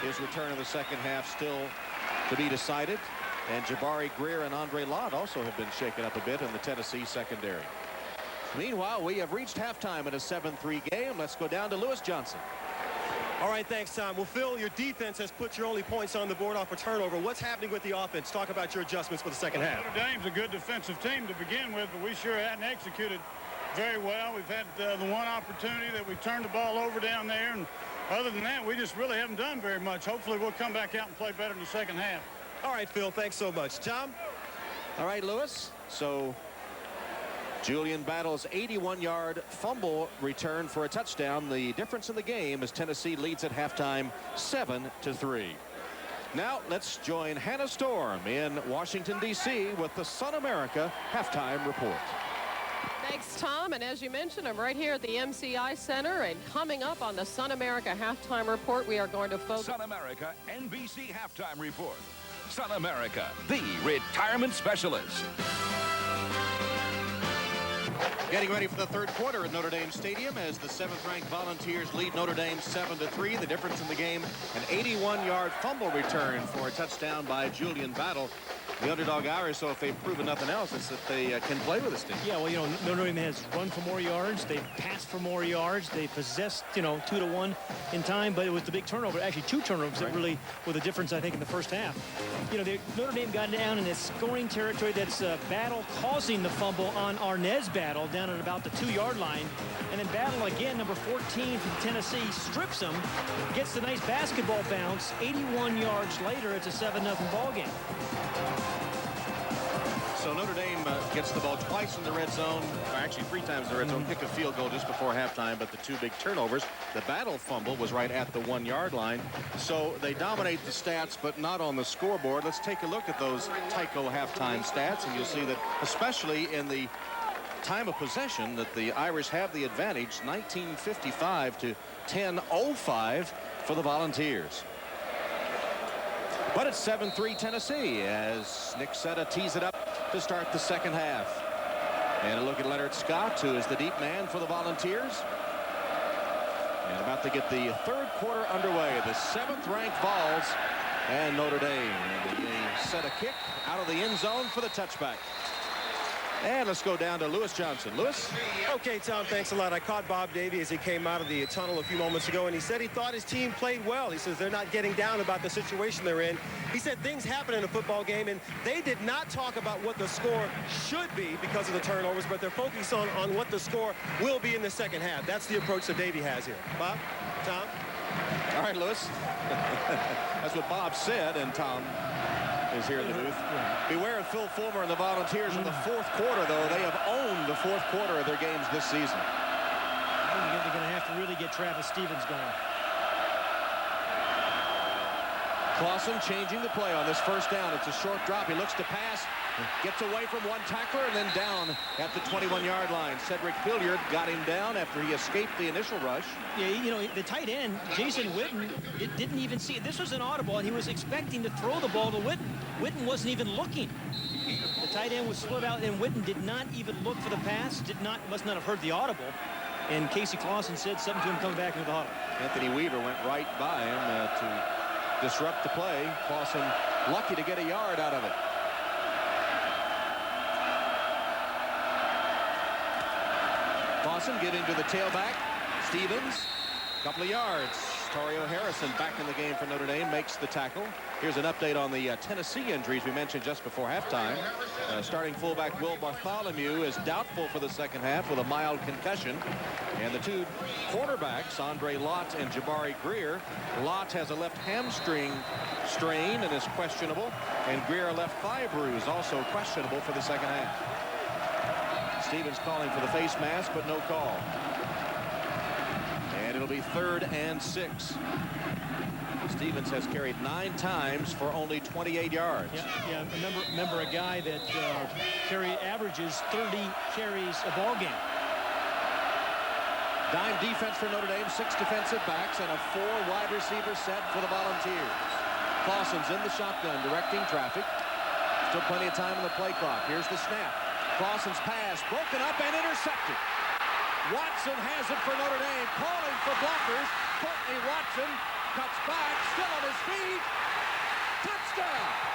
His return in the second half still to be decided. And Jabari Greer and Andre Lott also have been shaken up a bit in the Tennessee secondary. Meanwhile, we have reached halftime in a 7-3 game. Let's go down to Lewis Johnson. All right, thanks, Tom. Well, Phil, your defense has put your only points on the board off a turnover. What's happening with the offense? Talk about your adjustments for the second half. Notre Dame's a good defensive team to begin with, but we sure hadn't executed very well. We've had the one opportunity that we turned the ball over down there, and other than that, we just really haven't done very much. Hopefully, we'll come back out and play better in the second half. All right, Phil, thanks so much. Tom? All right, Lewis. So Julian Battle's 81-yard fumble return for a touchdown. The difference in the game as Tennessee leads at halftime 7-3. Now let's join Hannah Storm in Washington, D.C. with the Sun America Halftime Report. Thanks, Tom. And as you mentioned, I'm right here at the MCI Center. And coming up on the Sun America Halftime Report, we are going to focus. Sun America NBC Halftime Report. Sun America, the retirement specialist. Getting ready for the third quarter at Notre Dame Stadium as the 7th-ranked Volunteers lead Notre Dame 7-3. The difference in the game, an 81-yard fumble return for a touchdown by Julian Battle. The underdog Irish, so if they've proven nothing else, it's that they can play with this team. Yeah, well, you know, Notre Dame has run for more yards. They've passed for more yards. They possessed, you know, 2-1 in time, but it was the big turnover, actually 2 turnovers that really were the difference, I think, in the first half. You know, Notre Dame got down in this scoring territory. That's Battle causing the fumble on Arnez Battle down at about the 2-yard line. And then Battle again, number 14 from Tennessee, strips him, gets the nice basketball bounce. 81 yards later, it's a 7-0 ball game. So Notre Dame gets the ball twice in the red zone, or actually 3 times in the red zone, kick a field goal just before halftime, but the 2 big turnovers. The Battle fumble was right at the 1-yard line. So they dominate the stats, but not on the scoreboard. Let's take a look at those Tyco halftime stats, and you'll see that, especially in the time of possession, that the Irish have the advantage, 19:55 to 10:05 for the Volunteers. But it's 7-3 Tennessee as Nick Setta tees it up to start the second half. And a look at Leonard Scott, who is the deep man for the Volunteers. And about to get the third quarter underway. The 7th-ranked Vols and Notre Dame. And they set a kick out of the end zone for the touchback. And let's go down to Lewis Johnson. Lewis? Okay, Tom, thanks a lot. I caught Bob Davie as he came out of the tunnel a few moments ago, and he said he thought his team played well. He says they're not getting down about the situation they're in. He said things happen in a football game, and they did not talk about what the score should be because of the turnovers, but they're focused on what the score will be in the second half. That's the approach that Davie has here. Bob? Tom? All right, Lewis. That's what Bob said, and Tom is here in the booth. Beware of Phil Fulmer and the Volunteers in the fourth quarter, though. They have owned the fourth quarter of their games this season. I think they're going to have to really get Travis Stevens going. Clausen changing the play on this first down. It's a short drop. He looks to pass, gets away from one tackler, and then down at the 21-yard line. Cedric Hilliard got him down after he escaped the initial rush. Yeah, you know, the tight end, Jason Witten, didn't even see it. This was an audible, and he was expecting to throw the ball to Witten. Witten wasn't even looking. The tight end was split out, and Witten did not even look for the pass, must not have heard the audible. And Casey Clausen said something to him coming back into the huddle. Anthony Weaver went right by him to disrupt the play. Clausen lucky to get a yard out of it. Clausen giving to the tailback. Stevens, a couple of yards. Tario Harrison back in the game for Notre Dame, makes the tackle. Here's an update on the Tennessee injuries we mentioned just before halftime. Starting fullback Will Bartholomew is doubtful for the second half with a mild concussion. And the 2 cornerbacks, Andre Lott and Jabari Greer. Lott has a left hamstring strain and is questionable. And Greer, a left thigh bruise, also questionable for the second half. Stevens calling for the face mask, but no call. And it'll be 3rd and 6. Stevens has carried 9 times for only 28 yards. Yeah. Remember a guy that averages 30 carries a ball game. Dime defense for Notre Dame, 6 defensive backs and a 4 wide receiver set for the Volunteers. Clausen's in the shotgun, directing traffic. Still plenty of time on the play clock. Here's the snap. Clausen's pass broken up and intercepted. Watson has it for Notre Dame, calling for blockers. Courtney Watson cuts back, still on his feet. Touchdown!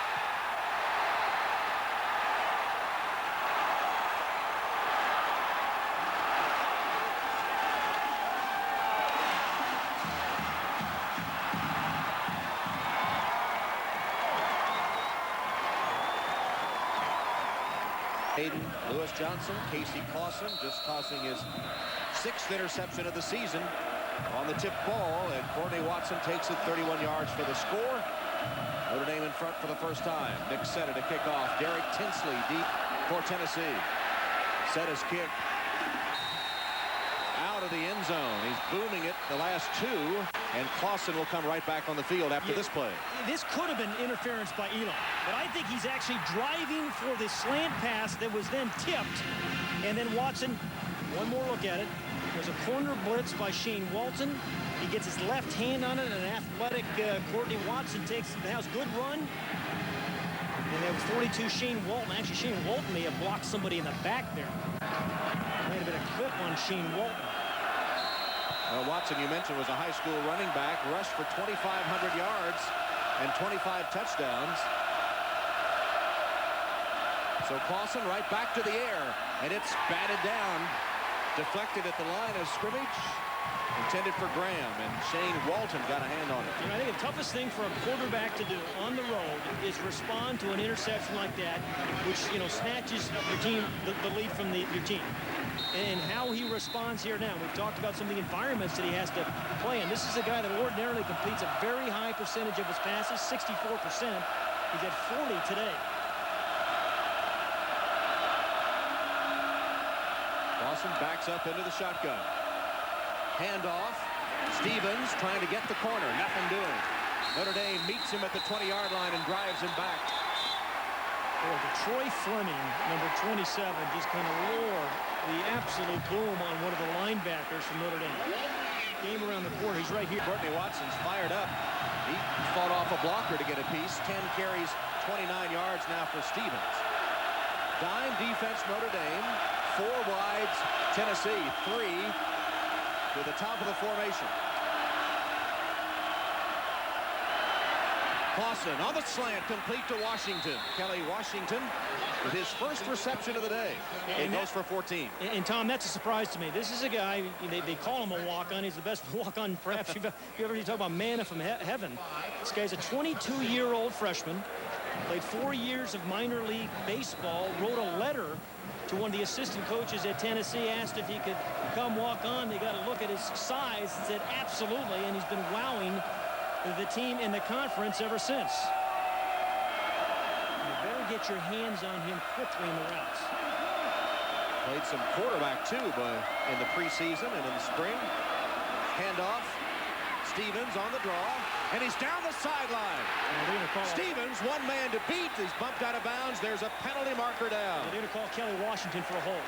Hayden, Lewis Johnson, Casey Clausen just tossing his 6th interception of the season on the tip ball, and Courtney Watson takes it 31 yards for the score. Notre Dame in front for the first time. Nick Setta to kick off. Derek Tinsley deep for Tennessee. Setta's kick out of the end zone. He's booming it the last 2, and Clausen will come right back on the field after this play. This could have been interference by Elon, but I think he's actually driving for the slant pass that was then tipped, and then Watson, one more look at it. There's a corner blitz by Shane Walton. He gets his left hand on it, and an athletic Courtney Watson has good run. And that was 42 Shane Walton. Actually, Shane Walton may have blocked somebody in the back there. Might have been clip on Shane Walton. Well, Watson, you mentioned, was a high school running back, rushed for 2,500 yards and 25 touchdowns. So Clausen right back to the air, and it's batted down, deflected at the line of scrimmage, intended for Graham, and Shane Walton got a hand on it. You know, I think the toughest thing for a quarterback to do on the road is respond to an interception like that, which, you know, snatches your team the lead from your team. And how he responds here now. We've talked about some of the environments that he has to play in. This is a guy that ordinarily completes a very high percentage of his passes, 64%. He's at 40 today. Clausen backs up into the shotgun. Handoff. Stevens trying to get the corner. Nothing doing. Notre Dame meets him at the 20-yard line and drives him back. Troy Fleming, number 27, just kind of roared the absolute boom on one of the linebackers from Notre Dame. Game around the corner. He's right here. Courtney Watson's fired up. He fought off a blocker to get a piece. 10 carries, 29 yards now for Stevens. Dime defense, Notre Dame. 4 wides, Tennessee. 3 to the top of the formation. Clausen on the slant, complete to Washington. Kelly Washington with his first reception of the day. He goes for 14. And Tom, that's a surprise to me. This is a guy, they call him a walk-on. He's the best walk-on perhaps you ever talk about manna from heaven. This guy's a 22-year-old freshman, played 4 years of minor league baseball, wrote a letter to one of the assistant coaches at Tennessee, asked if he could come walk on. They got to look at his size and said absolutely, and he's been wowing the team in the conference ever since. You better get your hands on him quickly in the routes. Played some quarterback too in the preseason and in the spring. Handoff. Stevens on the draw, and he's down the sideline. Stevens, one man to beat. He's bumped out of bounds. There's a penalty marker down. They're going to call Kelly Washington for a hold.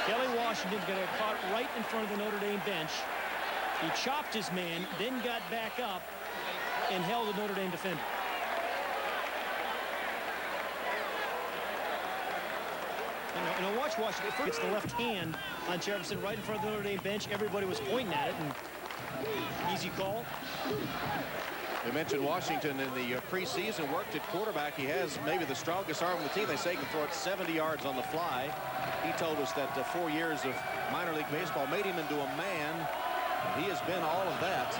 Kelly Washington's going to get caught right in front of the Notre Dame bench. He chopped his man, then got back up and held the Notre Dame defender. And watch Washington. It's the left hand on Jefferson right in front of the Notre Dame bench. Everybody was pointing at it, and easy call. They mentioned Washington in the preseason, worked at quarterback. He has maybe the strongest arm of the team. They say he can throw it 70 yards on the fly. He told us that 4 years of minor league baseball made him into a man. He has been all of that.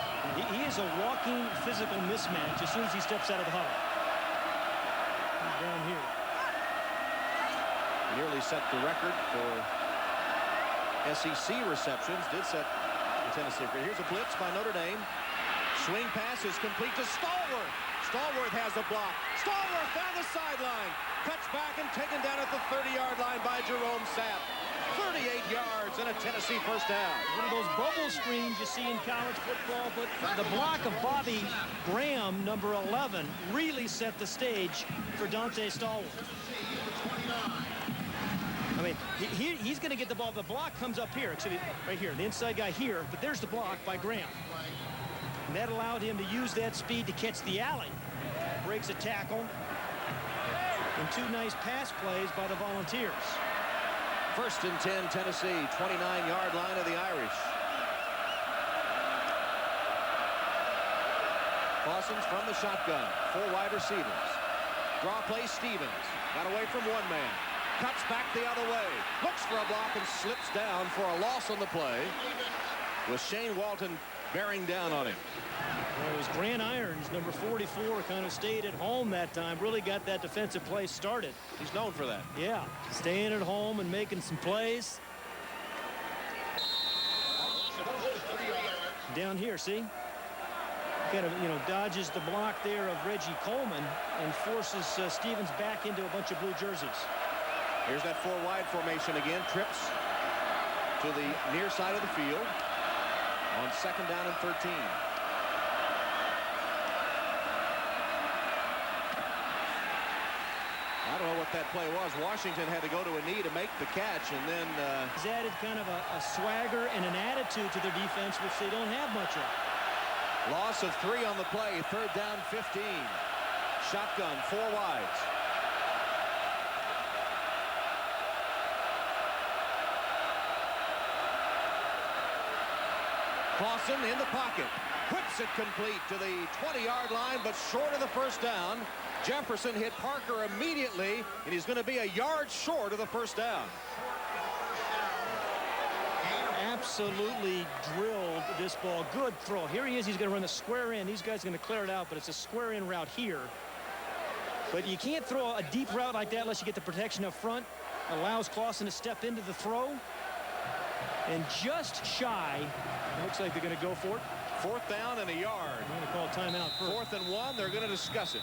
He is a walking physical mismatch as soon as he steps out of the huddle. He's down here. Nearly set the record for SEC receptions. Did set the Tennessee. Here's a blitz by Notre Dame. Swing pass is complete to Stallworth. Stallworth has the block. Stallworth down the sideline. Cuts back and taken down at the 30-yard line by Jerome Sapp. 38 yards and a Tennessee first down. One of those bubble screens you see in college football, but the block of Bobby Graham, number 11, really set the stage for Dante Stallworth. I mean, he's going to get the ball. The block comes up here, actually, right here, the inside guy here, but there's the block by Graham. And that allowed him to use that speed to catch the alley. Breaks a tackle. And 2 nice pass plays by the Volunteers. 1st and 10, Tennessee, 29-yard line of the Irish. Clausen's from the shotgun. 4 wide receivers. Draw play, Stevens. Got away from one man. Cuts back the other way. Looks for a block and slips down for a loss on the play. With Shane Walton bearing down on him. Well, it was Grant Irons, number 44, kind of stayed at home that time. Really got that defensive play started. He's known for that. Yeah, staying at home and making some plays. Down here, see? Kind of, dodges the block there of Reggie Coleman and forces Stevens back into a bunch of blue jerseys. Here's that 4 wide formation again. Trips to the near side of the field on 2nd down and 13. I don't know what that play was. Washington had to go to a knee to make the catch, and then he's added kind of a swagger and an attitude to their defense, which they don't have much of. Loss of 3 on the play. 3rd down, 15. Shotgun, 4 wides. Clausen in the pocket. Whips it complete to the 20-yard line, but short of the first down. Jefferson hit Parker immediately, and he's going to be a yard short of the first down. Absolutely drilled this ball. Good throw. Here he is. He's going to run the square in. These guys are going to clear it out, but it's a square in route here. But you can't throw a deep route like that unless you get the protection up front. Allows Clausen to step into the throw. And just shy. Looks like they're going to go for it. Fourth down and a yard. I'm going to call timeout first. 4th and 1. They're going to discuss it.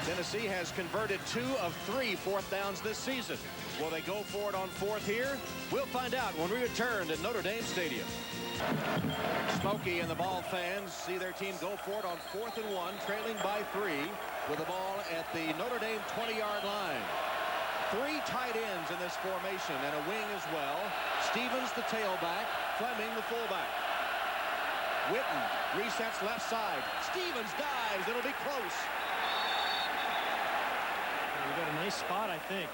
Tennessee has converted 2 of 3 fourth downs this season. Will they go for it on 4th here? We'll find out when we return to Notre Dame Stadium. Smokey and the Ball fans see their team go for it on 4th and 1, trailing by 3 with the ball at the Notre Dame 20-yard line. 3 tight ends in this formation and a wing as well. Stevens the tailback, Fleming the fullback. Witten resets left side. Stevens dives. It'll be close. We got a nice spot, I think.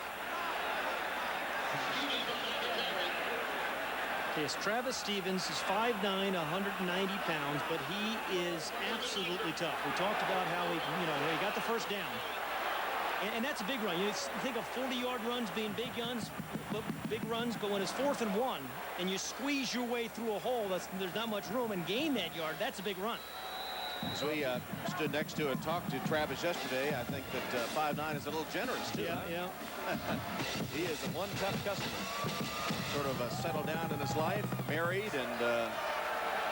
Okay, it's Travis Stevens. He's 5'9", 190 pounds, but he is absolutely tough. We talked about how he got the first down. And that's a big run. You think of 40-yard runs being big runs, but when it's 4th and 1 and you squeeze your way through a hole, there's not much room, and gain that yard, that's a big run. As we stood next to and talked to Travis yesterday, I think that 5'9" is a little generous too. Yeah. He is one tough customer. Sort of settled down in his life, married and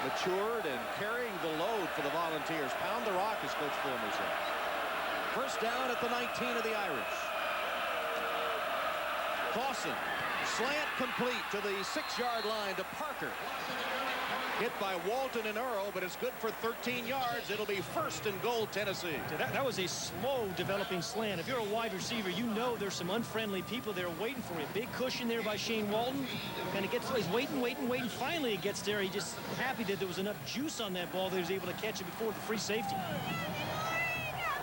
matured, and carrying the load for the Volunteers. Pound the rock, as Coach Fulmer said. First down at the 19 of the Irish. Clausen, slant complete to the 6-yard line to Parker. Hit by Walton and Earl, but it's good for 13 yards. It'll be 1st and goal, Tennessee. That was a slow developing slant. If you're a wide receiver, you know there's some unfriendly people there waiting for you. Big cushion there by Shane Walton. Kind of gets, he's waiting. Finally, it gets there. He just happy that there was enough juice on that ball that he was able to catch it before the free safety.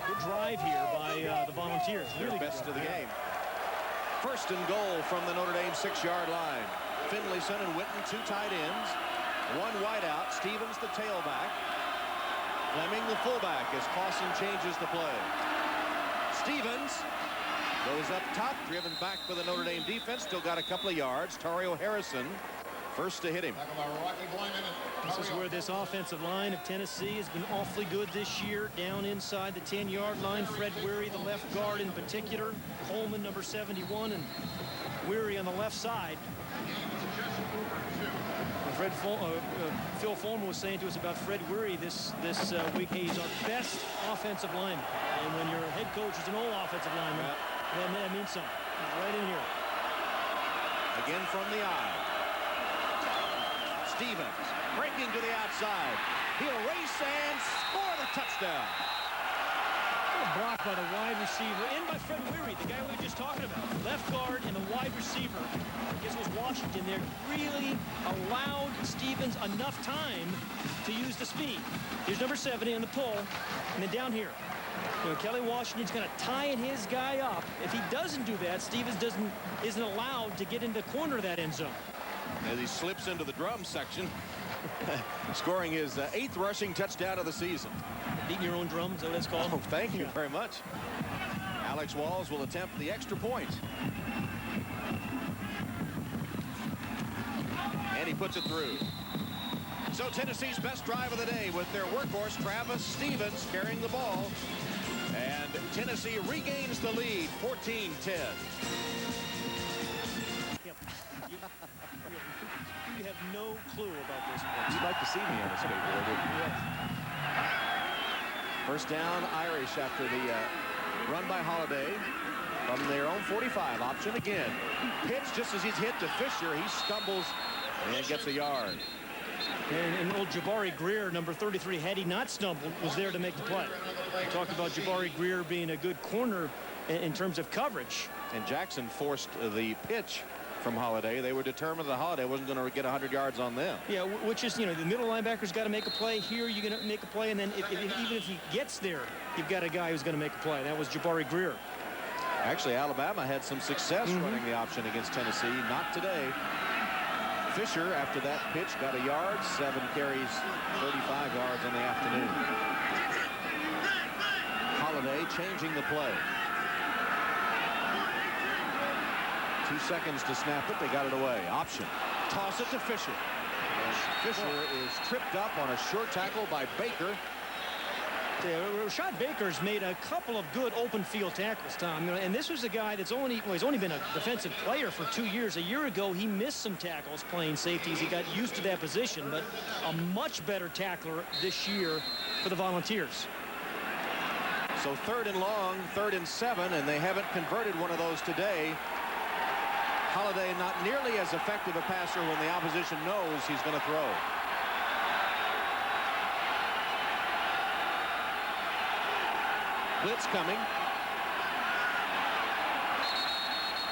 Good drive here by the Volunteers. Really best of the game. 1st and goal from the Notre Dame 6-yard line. Finlayson and Witten, 2 tight ends. 1 wideout. Stevens the tailback. Fleming the fullback as Clausen changes the play. Stevens goes up top, driven back for the Notre Dame defense. Still got a couple of yards. Tario Harrison first to hit him. This is where this offensive line of Tennessee has been awfully good this year. Down inside the 10-yard line. Fred Weary, the left guard in particular. Coleman, number 71, and Weary on the left side. Phil Fulmer was saying to us about Fred Weary this week. He's our best offensive lineman. And when your head coach is an old offensive lineman, that means something. He's right in here. Again from the eye. Stevens breaking to the outside. He'll race and score the touchdown. Blocked by the wide receiver and by Fred Weary, the guy we were just talking about. Left guard and the wide receiver. I guess it was Washington there. Really allowed Stevens enough time to use the speed. Here's number 70 on the pull. And then down here. Kelly Washington's going to tie his guy up. If he doesn't do that, Stevens isn't allowed to get into the corner of that end zone. As he slips into the drum section, scoring his 8th rushing touchdown of the season. Beating your own drum, is that what it's called? Oh, thank you very much. Alex Walls will attempt the extra point. And he puts it through. So Tennessee's best drive of the day with their workhorse, Travis Stevens, carrying the ball. And Tennessee regains the lead, 14-10. You have no clue about this. You'd like to see me on a skateboard, wouldn't you? Yeah. First down, Irish after the run by Holiday from their own 45 option again. Pitch just as he's hit to Fisher. He stumbles and gets a yard. And old Jabari Greer, number 33, had he not stumbled, was there to make the play. We talked about Jabari Greer being a good corner in terms of coverage. And Jackson forced the pitch from Holiday. They were determined that Holiday wasn't going to get 100 yards on them. Yeah, which is, the middle linebacker's got to make a play. Here, you're going to make a play, and then even if he gets there, you've got a guy who's going to make a play. That was Jabari Greer. Actually, Alabama had some success running the option against Tennessee. Not today. Fisher, after that pitch, got a yard, 7 carries, 35 yards on the afternoon. Holiday changing the play. 2 seconds to snap it. They got it away. Option. Toss it to Fisher. And Fisher is tripped up on a short tackle by Baker. Yeah, Rashad Baker's made a couple of good open field tackles, Tom. And this was a guy that's he's only been a defensive player for 2 years. A year ago, he missed some tackles playing safeties. He got used to that position, but a much better tackler this year for the Volunteers. So 3rd and long, 3rd and 7, and they haven't converted one of those today. Holiday not nearly as effective a passer when the opposition knows he's going to throw. Blitz coming.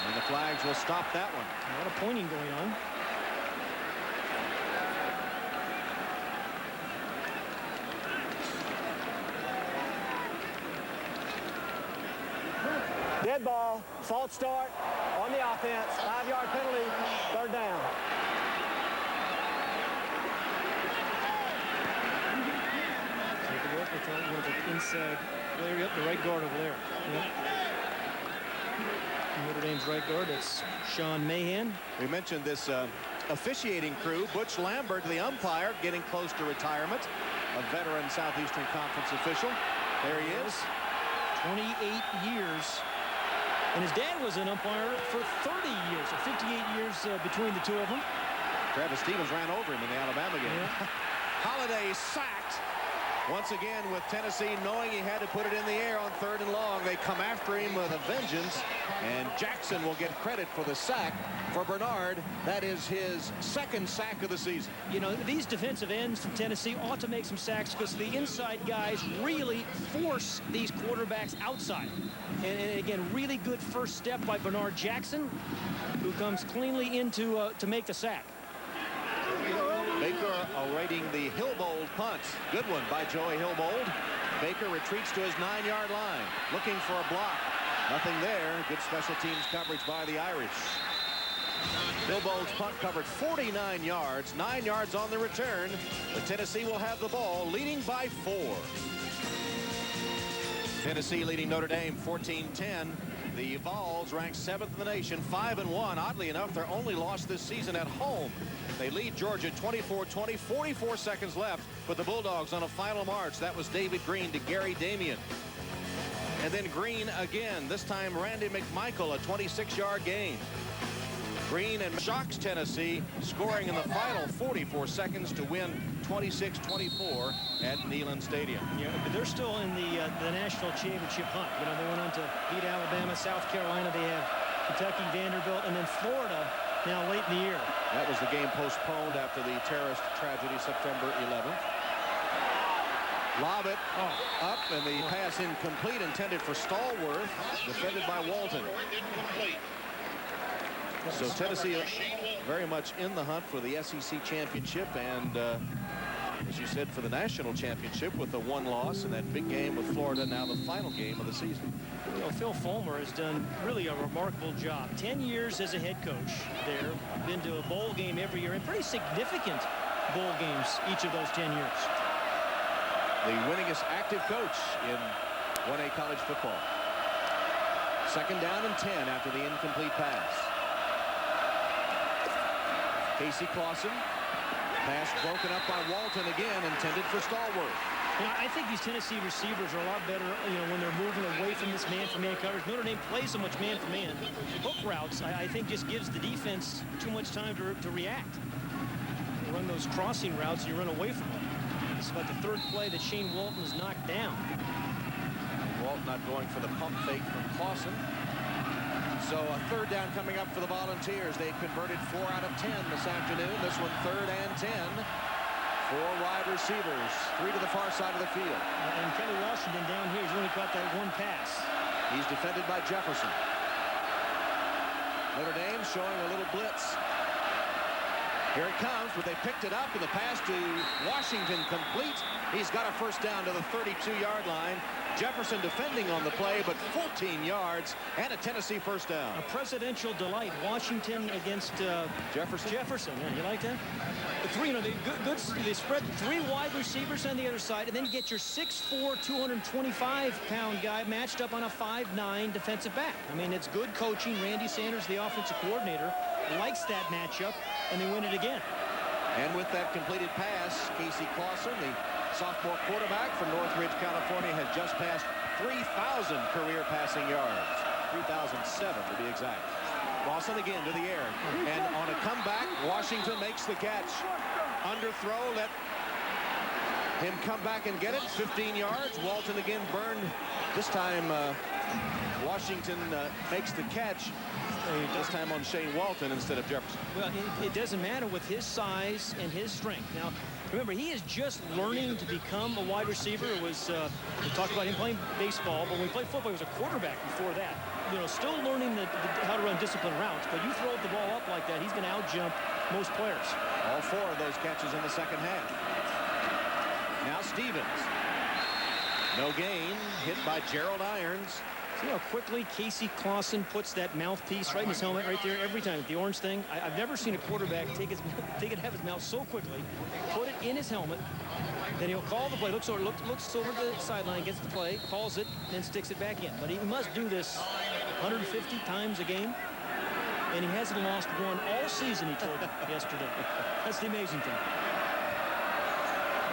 And the flags will stop that one. A lot of pointing going on. Dead ball, false start on the offense, 5-yard penalty, 3rd down. Take a look at one of the inside player, yep, the right guard over there. Yep. Notre Dame's right guard, that's Sean Mahan. We mentioned this officiating crew. Butch Lambert, the umpire, getting close to retirement. A veteran Southeastern Conference official. There he is. 28 years. And his dad was an umpire for 30 years, so 58 years between the two of them. Travis Stevens ran over him in the Alabama game. Yeah. Holiday sacked once again with Tennessee knowing he had to put it in the air on 3rd and long. They come after him with a vengeance, and Jackson will get credit for the sack. For Bernard, that is his 2nd sack of the season. You know, these defensive ends from Tennessee ought to make some sacks because the inside guys really force these quarterbacks outside. And again, really good first step by Bernard Jackson, who comes cleanly into to make the sack. Baker awaiting the Hillbold punt. Good one by Joey Hillbold. Baker retreats to his 9-yard line, looking for a block. Nothing there. Good special teams coverage by the Irish. Hillbold's punt covered 49 yards, 9 yards on the return. But Tennessee will have the ball, leading by 4. Tennessee leading Notre Dame 14-10. The Vols ranked 7th in the nation, 5-1. Oddly enough, their only loss this season at home. They lead Georgia 24-20, 44 seconds left, but the Bulldogs on a final march. That was David Green to Gary Damian. And then Green again, this time Randy McMichael, a 26-yard gain. Green and shocks Tennessee, scoring in the final 44 seconds to win 26-24 at Neyland Stadium. Yeah, but they're still in the national championship hunt. You know, they went on to beat Alabama, South Carolina. They have Kentucky, Vanderbilt, and then Florida now late in the year. That was the game postponed after the terrorist tragedy September 11th. Lob it up, and the pass incomplete, intended for Stallworth, defended by Walton. So Tennessee very much in the hunt for the SEC championship, and as you said, for the national championship with the 1 loss and that big game with Florida, now the final game of the season. You know, Phil Fulmer has done really a remarkable job. 10 years as a head coach there, been to a bowl game every year, and pretty significant bowl games each of those 10 years. The winningest active coach in 1A college football. 2nd down and 10 after the incomplete pass. Casey Clausen. Pass broken up by Walton again, intended for Stallworth. You know, I think these Tennessee receivers are a lot better, you know, when they're moving away from this man-for-man coverage. Notre Dame plays so much man-for-man. Hook routes, I think, just gives the defense too much time to react. You run those crossing routes, you run away from them. It's about the 3rd play that Shane Walton is knocked down. Walton not going for the pump fake from Clausen. So a 3rd down coming up for the Volunteers. They converted 4 out of 10 this afternoon. This one 3rd and 10. 4 wide receivers, 3 to the far side of the field. And Kelly Washington down here, he's only caught that 1 pass. He's defended by Jefferson. Notre Dame showing a little blitz. Here it comes, but they picked it up, and the pass to Washington complete. He's got a first down to the 32-yard line. Jefferson defending on the play, but 14 yards and a Tennessee first down. A presidential delight. Washington against Jefferson. Yeah, you like that? The three, you know, they spread 3 wide receivers on the other side, and then you get your 6'4", 225-pound guy matched up on a 5'9" defensive back. I mean, it's good coaching. Randy Sanders, the offensive coordinator, likes that matchup, and they win it again. And with that completed pass, Casey Clausen, the sophomore quarterback from Northridge, California, has just passed 3,000 career passing yards. 3,007 to be exact. Clausen again to the air. And on a comeback, Washington makes the catch. Underthrow, let him come back and get it. 15 yards. Walton again burned. This time, Washington makes the catch. This time on Shane Walton instead of Jefferson. Well, it doesn't matter with his size and his strength. Now, remember, he is just learning to become a wide receiver. It was, we talked about him playing baseball, but when he played football, he was a quarterback before that. You know, still learning how to run disciplined routes, but you throw the ball up like that, he's going to out-jump most players. All 4 of those catches in the second half. Now Stevens. No gain, hit by Gerald Irons. See how quickly Casey Clausen puts that mouthpiece right in his helmet right there every time. The orange thing. I've never seen a quarterback take it out of his mouth so quickly, put it in his helmet, then he'll call the play, looks over the sideline, gets the play, calls it, and then sticks it back in. But he must do this 150 times a game, and he hasn't lost one all season, he told me yesterday. That's the amazing thing.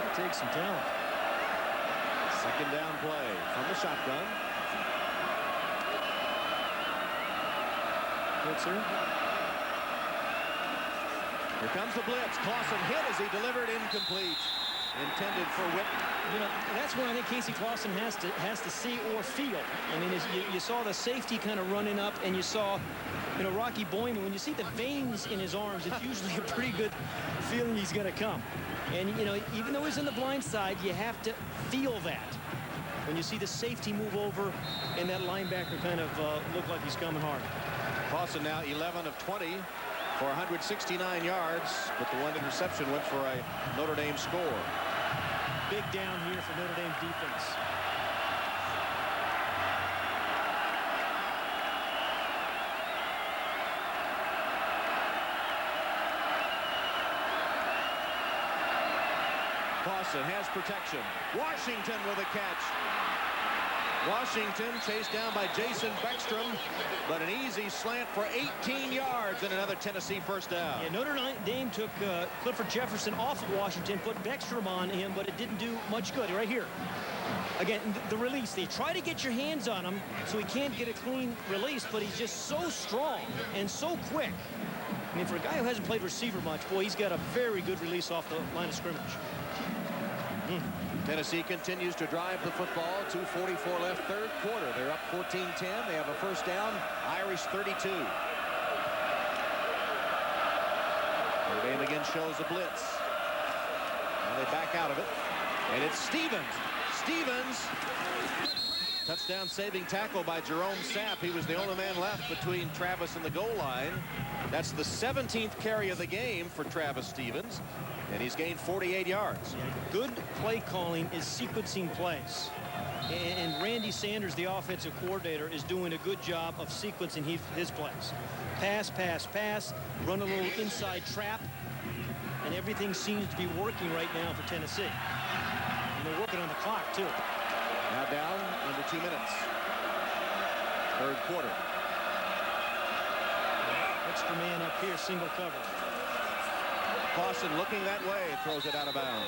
It takes some talent. Second down play from the shotgun. Blitzer. Here comes the blitz. Clausen hit as he delivered incomplete. Intended for Whitten. You know, that's where I think Casey Clausen has to see or feel. I mean, you saw the safety kind of running up, and you saw, you know, Rocky Boyman. When you see the veins in his arms, it's usually a pretty good feeling he's going to come. And, you know, even though he's in the blind side, you have to feel that. When you see the safety move over and that linebacker kind of look like he's coming hard. Clausen now 11 of 20 for 169 yards, but the one interception went for a Notre Dame score. Big down here for Notre Dame defense. Clausen has protection. Washington with a catch. Washington chased down by Jason Beckstrom, but an easy slant for 18 yards and another Tennessee first down. Yeah, Notre Dame took Clifford Jefferson off of Washington, put Beckstrom on him, but it didn't do much good. Right here. Again, the release. They try to get your hands on him so he can't get a clean release, but he's just so strong and so quick. I mean, for a guy who hasn't played receiver much, boy, he's got a very good release off the line of scrimmage. Tennessee continues to drive the football. 2:44 left, third quarter. They're up 14-10. They have a first down. Irish 32. Notre Dame again shows a blitz. Now they back out of it. And it's Stevens. Stevens. Touchdown saving tackle by Jerome Sapp. He was the only man left between Travis and the goal line. That's the 17th carry of the game for Travis Stevens. And he's gained 48 yards. Yeah, good play calling is sequencing plays. And Randy Sanders, the offensive coordinator, is doing a good job of sequencing his plays. Pass, pass, pass, run a little inside trap. And everything seems to be working right now for Tennessee. And they're working on the clock, too. Now down under 2 minutes. Third quarter. Extra man up here, single cover. Clausen looking that way, throws it out of bounds.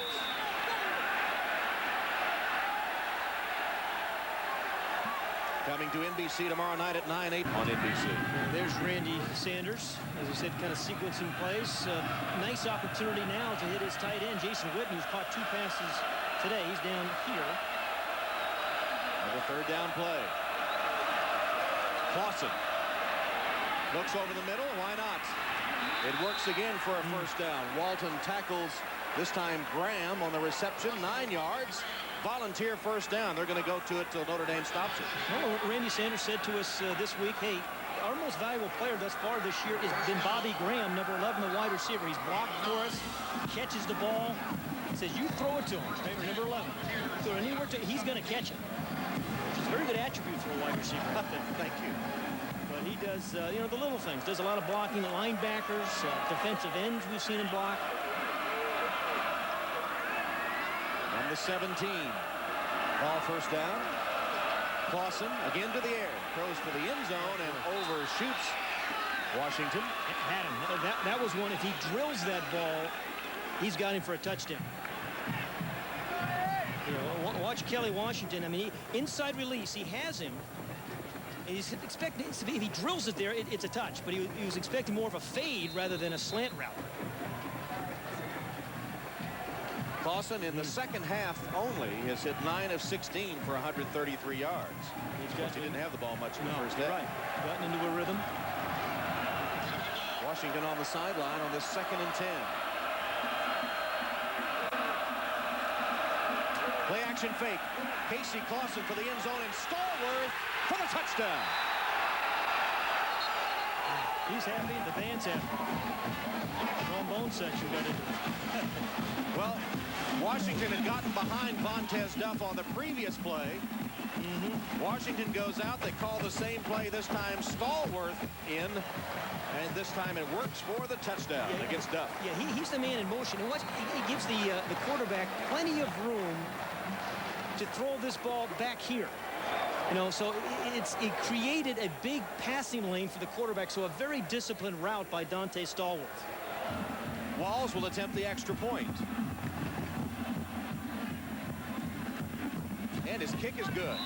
Coming to NBC tomorrow night at 9/8 on NBC. There's Randy Sanders, as I said, kind of sequencing plays. Nice opportunity now to hit his tight end, Jason Whitten, who's caught 2 passes today. He's down here. Another third down play. Clausen looks over the middle. Why not? It works again for a first down. Walton tackles, this time Graham on the reception, 9 yards. Volunteer first down. They're going to go to it till Notre Dame stops it. Well, Randy Sanders said to us this week, hey, our most valuable player thus far this year has been Bobby Graham, number 11, the wide receiver. He's blocked for us, catches the ball, says, you throw it to him, right? Number 11. Throw it anywhere to him, he's going to catch it. Which is a very good attribute for a wide receiver. Thank you. But he does, you know, the little things. Does a lot of blocking. Linebackers, defensive ends we've seen him block. On the 17. Ball first down. Clausen again to the air. Throws for the end zone and overshoots Washington. Had him. That was one. If he drills that ball, he's got him for a touchdown. You know, watch Kelly Washington. I mean, inside release, he has him. And he's expecting it to be, if he drills it there, it's a touch. But he was expecting more of a fade rather than a slant route. Clausen in the second half only has hit 9 of 16 for 133 yards. He didn't have the ball much in the first half. Right. Gotten into a rhythm. Washington on the sideline on this 2nd and 10. Play action fake. Casey Clausen for the end zone and Stallworth for the touchdown. He's happy. The band's happy. The trombone section got into it. Well, Washington had gotten behind Vontez Duff on the previous play. Washington goes out. They call the same play this time. Stallworth in. And this time it works for the touchdown against Duff. Yeah, he's the man in motion. And watch, he gives the quarterback plenty of room to throw this ball back here. You know, so it created a big passing lane for the quarterback. So a very disciplined route by Dante Stallworth. Walls will attempt the extra point. And his kick is good.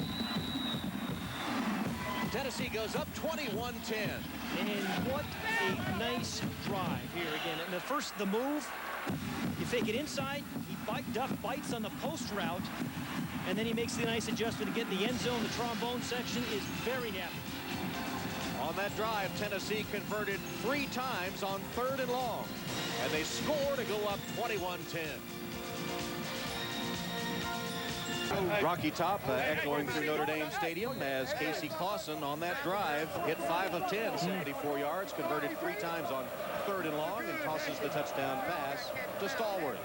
Tennessee goes up 21-10. And what a nice drive here again. And the move, you fake it inside. Duff bites on the post route. And then he makes the nice adjustment to get in the end zone. The trombone section is very happy. On that drive, Tennessee converted 3 times on 3rd and long. And they score to go up 21-10. Rocky Top echoing through Notre Dame Stadium as Casey Clausen on that drive hit 5 of 10, 74 yards, converted 3 times on 3rd and long, and tosses the touchdown pass to Stallworth.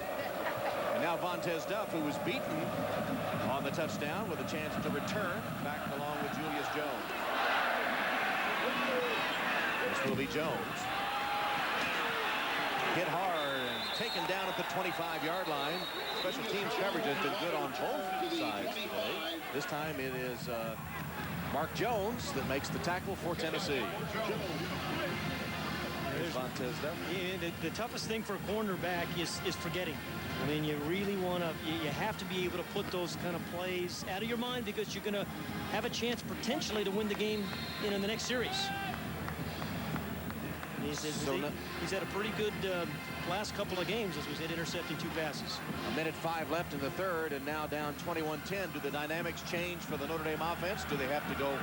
And now Vontez Duff, who was beaten on the touchdown with a chance to return back along with Julius Jones. This will be Jones. Hit hard and taken down at the 25-yard line. Special teams coverage has been good on both sides today. This time it is Mark Jones that makes the tackle for Tennessee. There's Vontez Duff. Yeah, the toughest thing for a cornerback is forgetting. I mean, you really want to, you have to be able to put those kind of plays out of your mind because you're going to have a chance potentially to win the game in the next series. He's had a pretty good last couple of games as we said, intercepting 2 passes. 1:05 left in the 3rd, and now down 21-10. Do the dynamics change for the Notre Dame offense? Do they have to go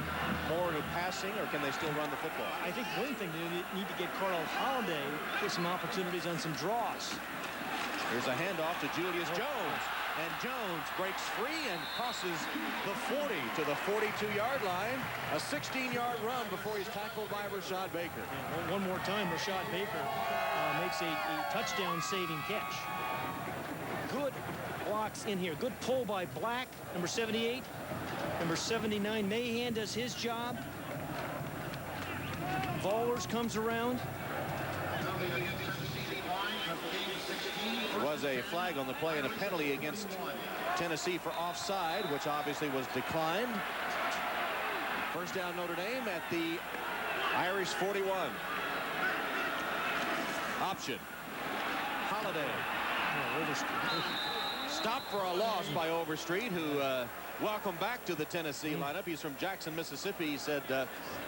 more to passing, or can they still run the football? I think one thing they need to get Carl Holiday with some opportunities on some draws. Here's a handoff to Julius Jones. And Jones breaks free and crosses the 40 to the 42-yard line. A 16-yard run before he's tackled by Rashad Baker. Yeah, one more time, Rashad Baker makes a touchdown-saving catch. Good blocks in here. Good pull by Black, number 78. Number 79, Mahan does his job. Vollers comes around. There was a flag on the play and a penalty against Tennessee for offside, which obviously was declined. First down Notre Dame at the Irish 41. Option. Holiday. Stopped for a loss by Overstreet, who welcome back to the Tennessee lineup. He's from Jackson, Mississippi. He said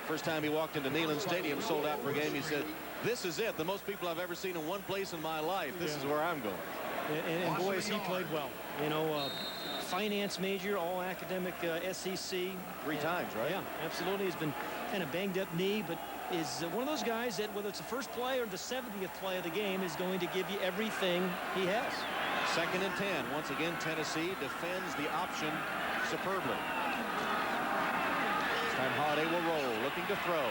first time he walked into Neyland Stadium, sold out for a game, he said, this is it. The most people I've ever seen in one place in my life. This is where I'm going. And boy, has he played well. You know, finance major, all academic SEC. 3 times, right? Yeah, absolutely. He's been kind of banged up knee, but is one of those guys that whether it's the first play or the 70th play of the game is going to give you everything he has. 2nd and 10. Once again, Tennessee defends the option superbly. This time Holiday will roll, looking to throw.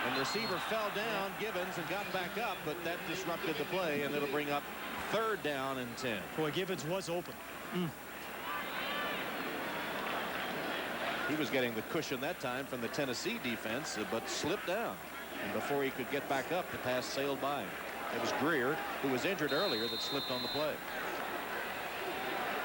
And the receiver fell down, Givens, and got back up, but that disrupted the play, and it'll bring up 3rd down and 10. Boy, Givens was open. He was getting the cushion that time from the Tennessee defense, but slipped down. And before he could get back up, the pass sailed by him. It was Greer, who was injured earlier, that slipped on the play.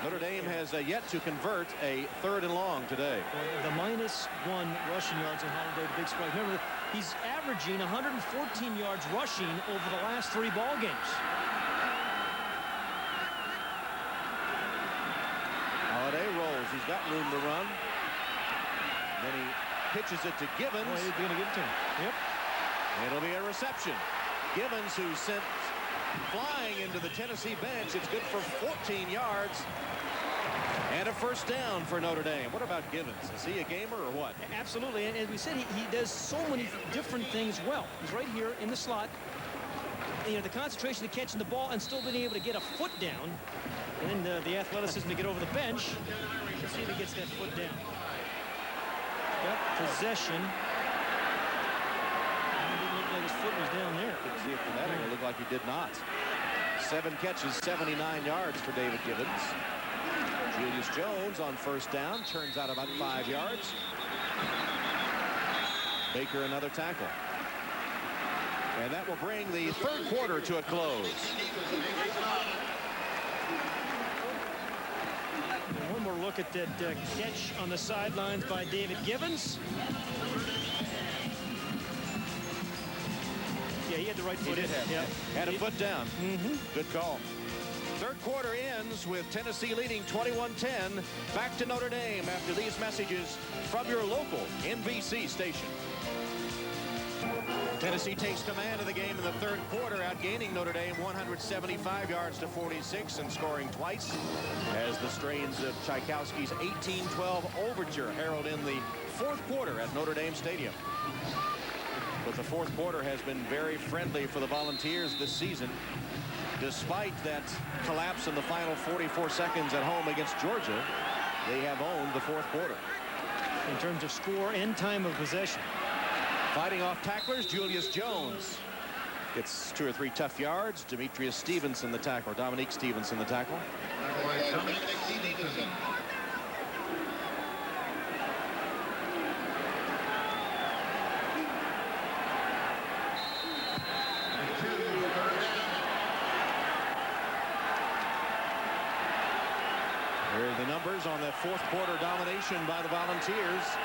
Notre Dame has yet to convert a 3rd and long today. The -1 rushing yards on Holiday, the big strike. Remember, he's averaging 114 yards rushing over the last 3 ball games. Holiday rolls. He's got room to run. Then he pitches it to Givens. Boy, he's going to give it to him. Yep. It'll be a reception. Givens, who sent flying into the Tennessee bench. It's good for 14 yards. And a 1st down for Notre Dame. What about Givens? Is he a gamer or what? Absolutely. And as we said, he does so many different things well. He's right here in the slot. You know, the concentration of catching the ball and still being able to get a foot down. And then the athleticism to get over the bench. Let's see if he gets that foot down. Got possession. It didn't look like his foot was down there. Couldn't see it from that angle. It looked like he did not. 7 catches, 79 yards for David Givens. Julius Jones on 1st down, turns out about 5 yards. Baker another tackle. And that will bring the 3rd quarter to a close. One more look at that catch on the sidelines by David Givens. Yeah, he had the right foot. He did have, had a foot down. Good call. 3rd quarter ends with Tennessee leading 21-10. Back to Notre Dame after these messages from your local NBC station. Tennessee takes command of the game in the 3rd quarter, outgaining Notre Dame 175 yards to 46 and scoring twice as the strains of Tchaikovsky's 18-12 overture herald in the 4th quarter at Notre Dame Stadium. But the 4th quarter has been very friendly for the Volunteers this season. Despite that collapse in the final 44 seconds at home against Georgia, they have owned the 4th quarter. In terms of score and time of possession. Fighting off tacklers, Julius Jones gets 2 or 3 tough yards. Demetrius Stevenson the tackle, or Dominique Stevenson the tackle. Here are the numbers on that 4th quarter domination by the Volunteers.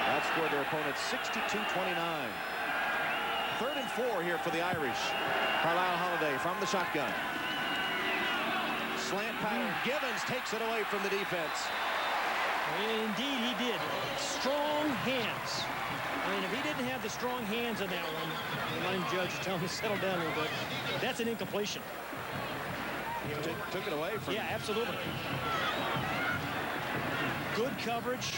That's where their opponent's 62-29. 3rd and 4 here for the Irish. Carlisle Holiday from the shotgun. Slant pattern. Givens takes it away from the defense. Indeed, he did. Strong hands. I mean, if he didn't have the strong hands on that one, the line judge tell him to settle down a little bit. That's an incompletion. Took it away from. Yeah, absolutely. Good coverage.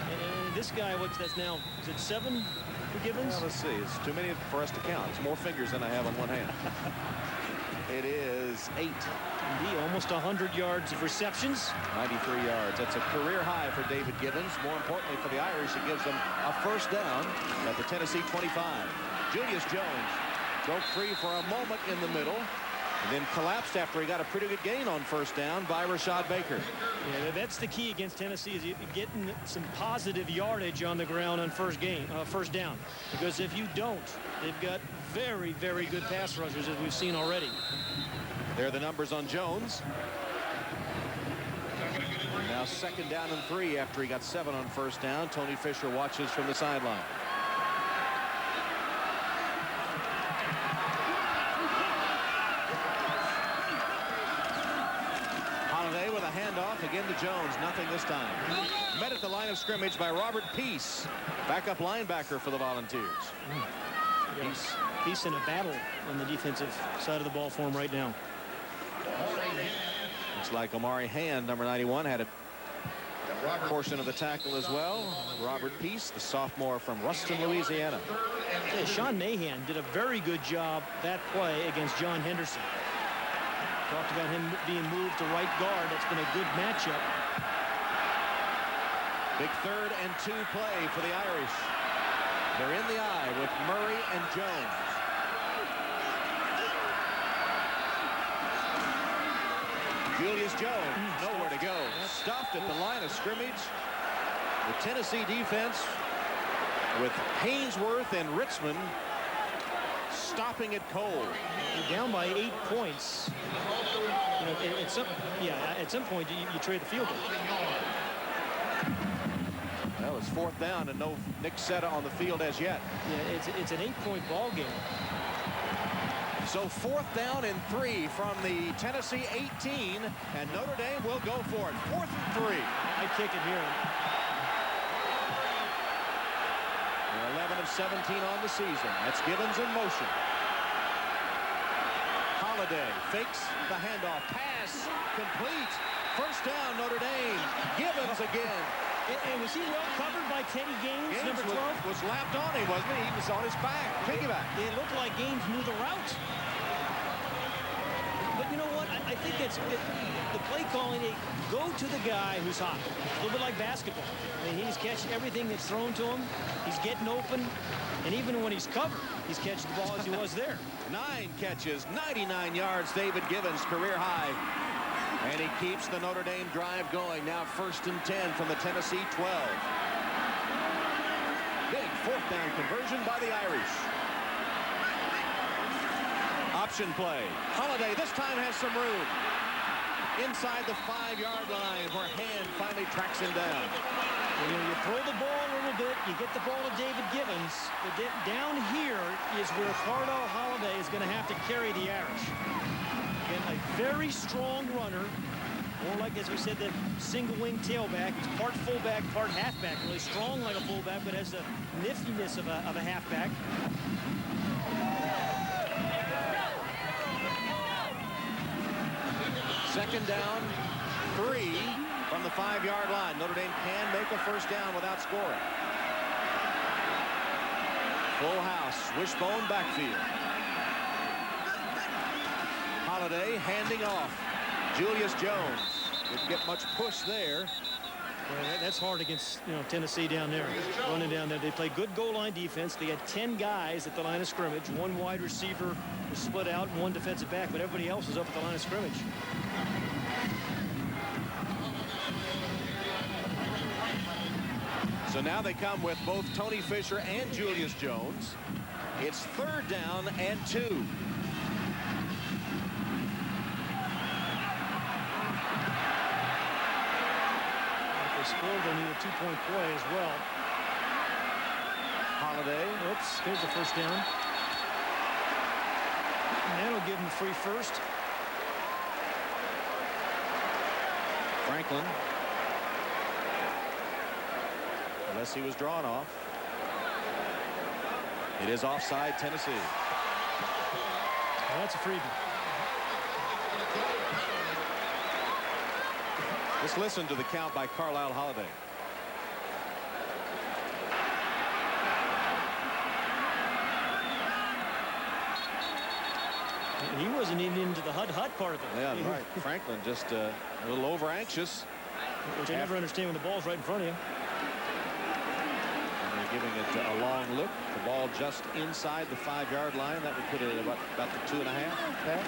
And this guy, that's now, is it 7 for Givens? Well, let's see. It's too many for us to count. It's more fingers than I have on one hand. It is 8. Indeed, almost 100 yards of receptions. 93 yards. That's a career high for David Givens. More importantly for the Irish, it gives them a 1st down at the Tennessee 25. Julius Jones broke free for a moment in the middle, and then collapsed after he got a pretty good gain on 1st down by Rashad Baker. Yeah, that's the key against Tennessee, is getting some positive yardage on the ground on 1st down. Because if you don't, they've got very, very good pass rushers, as we've seen already. There are the numbers on Jones. And now 2nd down and 3 after he got 7 on 1st down. Tony Fisher watches from the sideline. Holiday with a handoff again to Jones. Nothing this time. Met at the line of scrimmage by Robert Peace, backup linebacker for the Volunteers. Peace in a battle on the defensive side of the ball for him right now. Looks like Omari Hand, number 91, had a portion of the tackle as well. Robert Peace, the sophomore from Ruston, Louisiana. Yeah, Sean Mahan did a very good job that play against John Henderson. Talked about him being moved to right guard. That's been a good matchup. Big 3rd and 2 play for the Irish. They're in the eye with Murray and Jones. Julius Jones, nowhere to go. Stuffed at the line of scrimmage. The Tennessee defense with Haynesworth and Ritzman stopping it cold. You're down by 8 points. You know, at some point you trade the field goal. Well, it's 4th down and no Nick Setta on the field as yet. Yeah, it's an 8-point ball game. So 4th down and 3 from the Tennessee 18, and Notre Dame will go for it. 4th and 3. I kick it here. They're 11 of 17 on the season. That's Gibbons in motion. Holiday fakes the handoff. Pass complete. First down, Notre Dame. Gibbons again. And was he well covered by Teddy Gaines, number 12? Was lapped on him, wasn't he? He was on his back, piggyback. It looked like Gaines knew the route. But you know what? I think it's the play calling. They go to the guy who's hot. A little bit like basketball. I mean, he's catching everything that's thrown to him. He's getting open. And even when he's covered, he's catching the ball as he was there. 9 catches, 99 yards. David Gibbons, career high. And he keeps the Notre Dame drive going. Now 1st and 10 from the Tennessee 12. Big 4th down conversion by the Irish. Option play. Holiday this time has some room. Inside the 5-yard line where Hand finally tracks him down. You throw the ball a little bit, you get the ball to David Gibbons, but down here is where Cardell Holiday is going to have to carry the Irish. Again, a very strong runner, more like, as we said, the single-wing tailback. He's part fullback, part halfback, really strong like a fullback, but has the niftiness of a halfback. Second down, 3 from the 5-yard line. Notre Dame can make a first down without scoring. Full house, wishbone backfield. Holiday handing off. Julius Jones didn't get much push there. Well, that's hard against Tennessee down there, running down there. They play good goal line defense. They had 10 guys at the line of scrimmage. 1 wide receiver was split out and 1 defensive back, but everybody else was up at the line of scrimmage. So now they come with both Tony Fisher and Julius Jones. It's 3rd down and 2. If they scored, they need a 2-point play as well. Holiday. Oops, here's the first down. And that'll give them a free first. Franklin. Unless he was drawn off. It is offside, Tennessee. Well, that's a freebie. Just listen to the count by Carlisle Holiday. And he wasn't even into the hut part of it. Yeah, right. Franklin just a little over anxious. Which I never understand when the ball's right in front of you. Giving it a long look. The ball just inside the 5-yard line. That would put it about the 2.5. Yeah,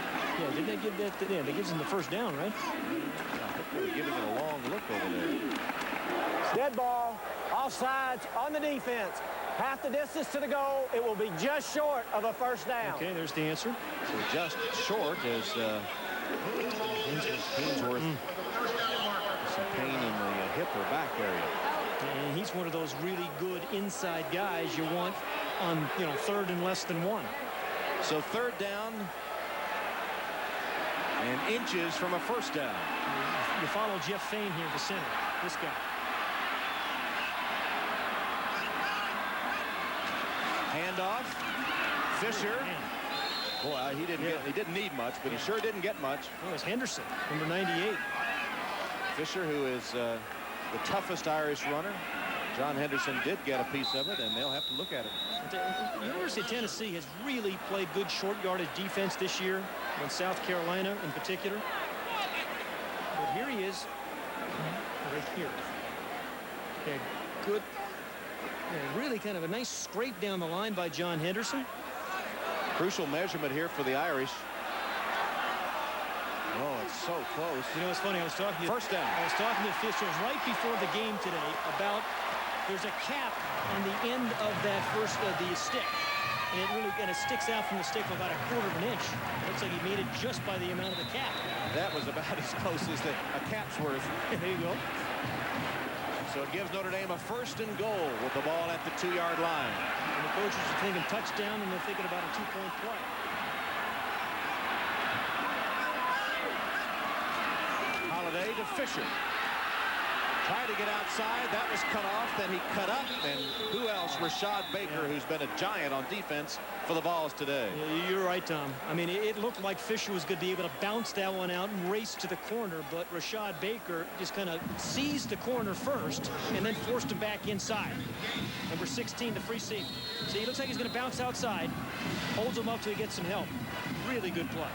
didn't they give that? Yeah, they gives them the first down, right? I think they were giving it a long look over there. Dead ball, offsides on the defense. Half the distance to the goal. It will be just short of a first down. Okay, there's the answer. So just short as Haynesworth. Some pain in the hip or back area. And he's one of those really good inside guys you want on 3rd and less than 1. So 3rd down and inches from a first down. You follow Jeff Fain here, the center. This guy. Handoff. Fisher. Boy, he didn't need much, but he sure didn't get much. It was Henderson, number 98. Fisher, who is the toughest Irish runner. John Henderson did get a piece of it, and they'll have to look at it. The University of Tennessee has really played good short yardage defense this year, in South Carolina in particular. But here he is, right here. Okay, good Yeah, really kind of a nice scrape down the line by John Henderson. Crucial measurement here for the Irish. Oh, it's so close. You know, it's funny. I was talking to First down. I was talking to officials right before the game today about there's a cap on the end of that the stick, and it sticks out from the stick for about 1/4 of an inch. Looks like he made it just by the amount of the cap. That was about as close as a cap's worth. There you go. So it gives Notre Dame a 1st and goal with the ball at the 2-yard line. And the coaches are thinking touchdown, and they're thinking about a 2-point play. Holiday to Fisher. Tried to get outside. That was cut off. Then he cut up. And who else? Rashad Baker, who's been a giant on defense for the Vols today. Yeah, you're right, Tom. I mean, it looked like Fisher was going to be able to bounce that one out and race to the corner, but Rashad Baker just kind of seized the corner first and then forced him back inside. Number 16, the free safety. So he looks like he's going to bounce outside, holds him up till he gets some help. Really good play.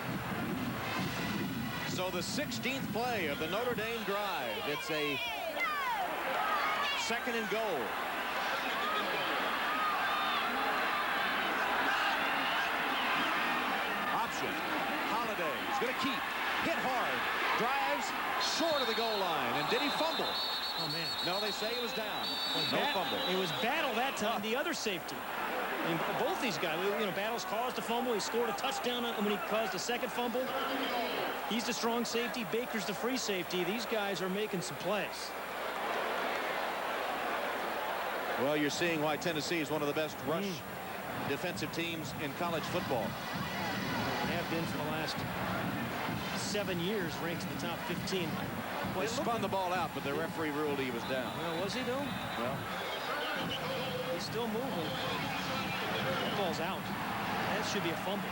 So the 16th play of the Notre Dame drive. It's a 2nd and goal. Option. Holiday is going to keep. Hit hard. Drives short of the goal line. And did he fumble? Oh, man. No, they say he was down. No fumble. It was Battle that time, the other safety. And both these guys, you know, Battle's caused a fumble. He scored a touchdown when he caused a 2nd fumble. He's the strong safety. Baker's the free safety. These guys are making some plays. Well, you're seeing why Tennessee is one of the best rush defensive teams in college football. They have been for the last 7 years, ranked in the top 15. They spun the ball out, but the referee ruled he was down. Well, was he, though? Well, he's still moving. That ball's out. That should be a fumble.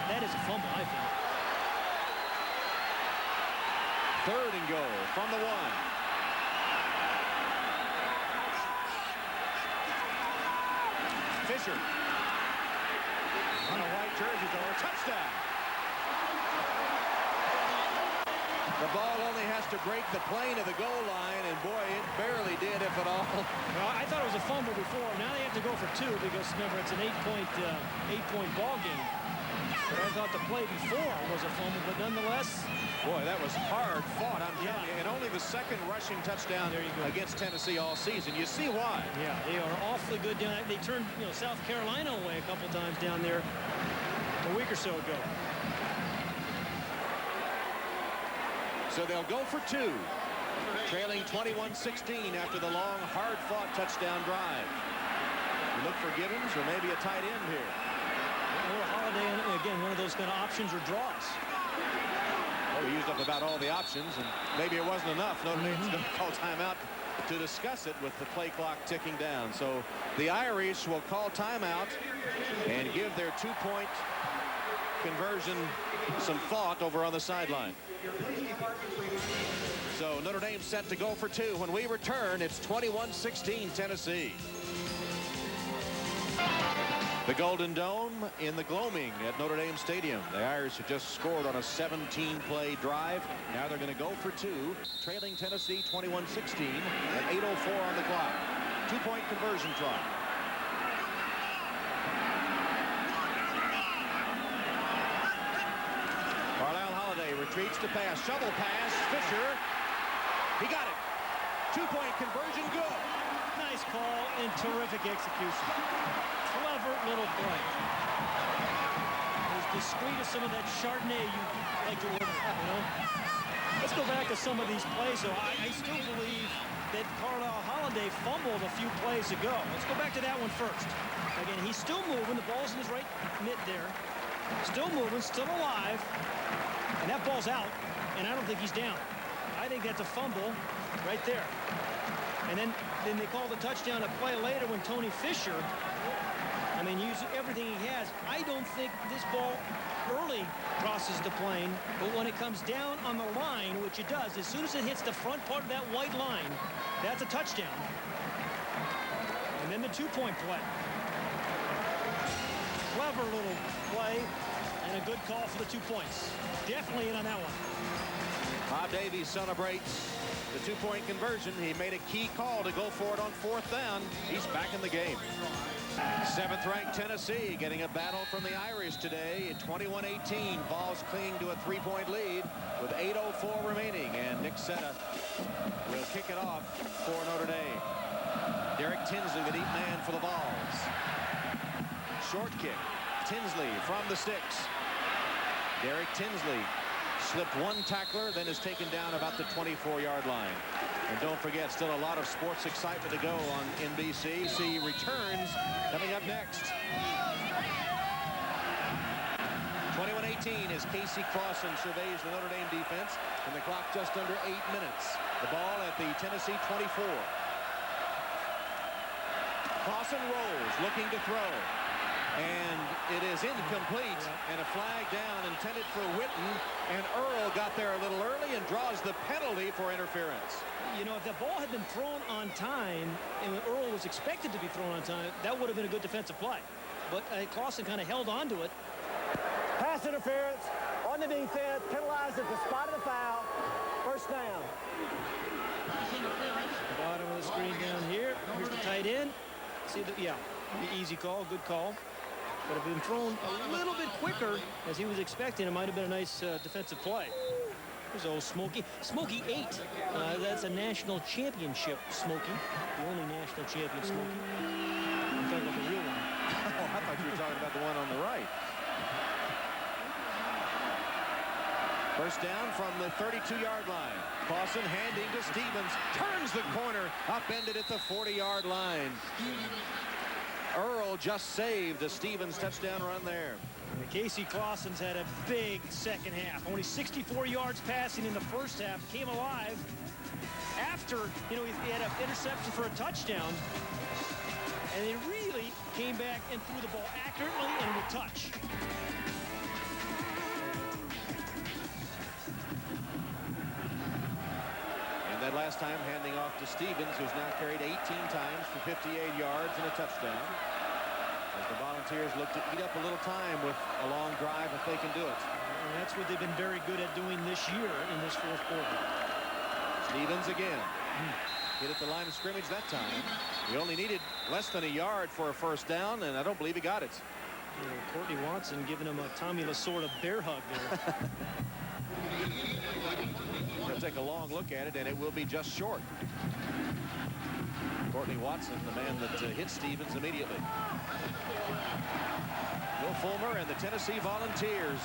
That is a fumble, I think. 3rd and goal from the 1. Fisher on a white jersey over. Touchdown. The ball only has to break the plane of the goal line, and boy, it barely did, if at all. Well, I thought it was a fumble before. Now they have to go for 2 because remember it's an 8-point ball game. But I thought the play before was a fumble, but nonetheless. Boy, that was hard fought. I'm telling you, and only the 2nd rushing touchdown against Tennessee all season. You see why? Yeah, they are awfully good down. They turned, you know, South Carolina away a couple times down there a week or so ago. So they'll go for 2, trailing 21-16 after the long, hard-fought touchdown drive. You look for Gibbons or maybe a tight end here. Or Holiday, again, one of those kind of options or draws. Well, we used up about all the options, and maybe it wasn't enough. Notre Dame's going to call timeout to discuss it with the play clock ticking down. So the Irish will call timeout and give their 2-point conversion some thought over on the sideline. So Notre Dame set to go for 2. When we return, it's 21-16 Tennessee. The Golden Dome in the gloaming at Notre Dame Stadium. The Irish have just scored on a 17-play drive. Now they're going to go for 2, trailing Tennessee 21-16 at 8:04 on the clock. 2-point conversion try. Retreats to pass. Shovel pass. Fisher. He got it. 2-point conversion. Good. Nice call and terrific execution. Clever little play. As discreet as some of that Chardonnay you like to order, you know. Let's go back to some of these plays. So I still believe that Carlisle Holiday fumbled a few plays ago. Let's go back to that one first. Again, he's still moving. The ball's in his right mid there. Still moving, still alive. And that ball's out, and I don't think he's down. I think that's a fumble right there. And then they call the touchdown a play later when Tony Fisher, I mean, uses everything he has. I don't think this ball early crosses the plane, but when it comes down on the line, which it does, as soon as it hits the front part of that white line, that's a touchdown. And then the 2-point play. Clever little play. And a good call for the 2 points. Definitely in on that one. Bob Davies celebrates the two-point conversion. He made a key call to go for it on 4th down. He's back in the game. 7th-ranked Tennessee getting a battle from the Irish today at 21-18. Vols clinging to a 3-point lead with 8:04 remaining, and Nick Setta will kick it off for Notre Dame. Derek Tinsley, the deep man for the Vols. Short kick. Tinsley from the sticks. Derek Tinsley slipped one tackler, then is taken down about the 24-yard line. And don't forget, still a lot of sports excitement to go on NBC. See returns coming up next. 21-18 as Casey Clausen surveys the Notre Dame defense, and the clock just under 8 minutes. The ball at the Tennessee 24. Clausen rolls, looking to throw. And it is incomplete, and a flag down intended for Witten, and Earl got there a little early and draws the penalty for interference. You know, if the ball had been thrown on time, and Earl was expected to be thrown on time, that would have been a good defensive play. But Clausen kind of held on to it. Pass interference on the defense, penalized at the spot of the foul. 1st down. The bottom of the screen down here. Here's the tight end. See the easy call, good call. But if it had been thrown a little bit quicker, as he was expecting, it might have been a nice defensive play. There's old Smokey. Smokey 8. That's a national championship Smokey. The only national champion Smokey. I'm talking about the real one. Oh, I thought you were talking about the one on the right. 1st down from the 32-yard line. Clausen handing to Stevens. Turns the corner. Upended at the 40-yard line. Earl just saved the Stevens touchdown run there. And Casey Clausen's had a big second half. Only 64 yards passing in the first half. Came alive after, he had an interception for a touchdown. And he really came back and threw the ball accurately and with touch. And that last time handing off to Stevens, who's now carried 18 times for 58 yards and a touchdown. As the Volunteers look to eat up a little time with a long drive if they can do it. And that's what they've been very good at doing this year in this 4th quarter. Stevens again. Hit at the line of scrimmage that time. He only needed less than a yard for a 1st down, and I don't believe he got it. Courtney Watson giving him a Tommy Lasorda bear hug there. We'll take a long look at it, and it will be just short. Courtney Watson, the man that hit Stevens immediately. Will Fulmer and the Tennessee Volunteers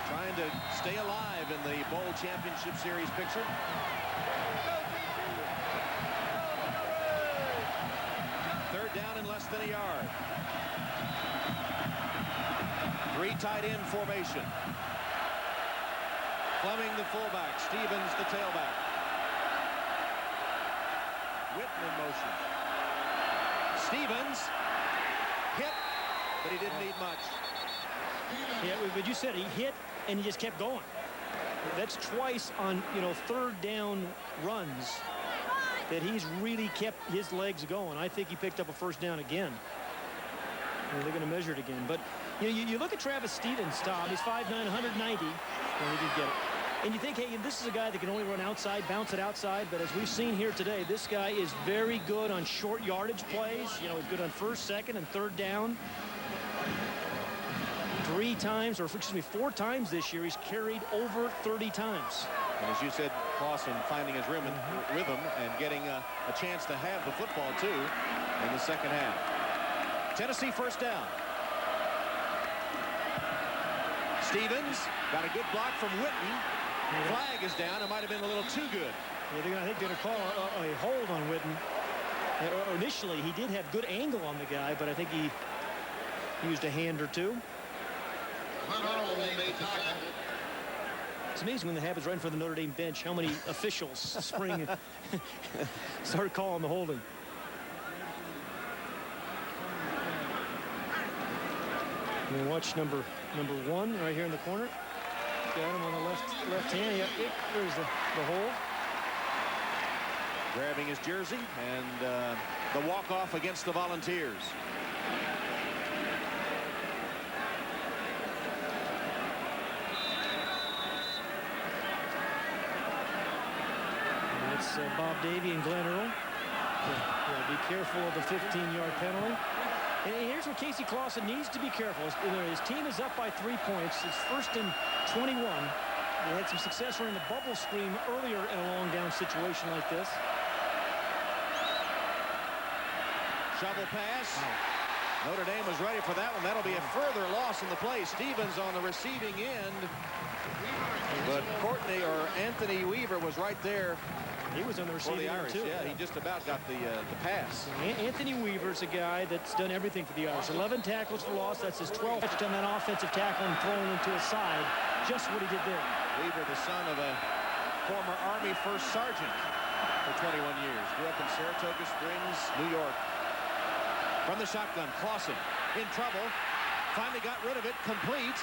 trying to stay alive in the Bowl Championship Series picture. Third down in less than a yard. 3 tight end formation. Fleming the fullback, Stevens the tailback. Witten in motion. Stevens hit, but he didn't need much. Yeah, but you said he hit and he just kept going. That's twice on 3rd down runs that he's really kept his legs going. I think he picked up a 1st down again. They're going to measure it again. But you look at Travis Stevens, Tom. He's 5'9", 190. Well, he did get it. And you think, hey, this is a guy that can only run outside, bounce it outside. But as we've seen here today, this guy is very good on short yardage plays. He's good on 1st, 2nd, and 3rd down. 4 times this year, he's carried over 30 times. And as you said, Clausen finding his rhythm and getting a chance to have the football, too, in the second half. Tennessee 1st down. Stevens got a good block from Witten. Flag is down. It might have been a little too good. Yeah, I think they're going to call a hold on Witten. Initially, he did have good angle on the guy, but I think he used a hand or two. It's amazing when that happens right in front of the Notre Dame bench, how many officials spring and start calling the holding. And watch number 1 right here in the corner. Got him on the left hand. Yep, there's the hold. Grabbing his jersey and the walk-off against the Volunteers. It's Bob Davie and Glenn Earl. Yeah, be careful of the 15-yard penalty. And here's where Casey Clausen needs to be careful. His team is up by 3 points. It's 1st and 21. They had some success running the bubble screen earlier in a long down situation like this. Shovel pass. Notre Dame was ready for that one. That'll be a further loss in the play. Stevens on the receiving end. But Anthony Weaver was right there. He was on the receiving end too. Yeah, he just about got the pass. Anthony Weaver's a guy that's done everything for the Irish. 11 tackles for loss. That's his 12th on that offensive tackle and throwing him to his side. Just what he did there. Weaver, the son of a former Army First Sergeant for 21 years. Grew up in Saratoga Springs, New York. From the shotgun, Clausen in trouble. Finally got rid of it, complete.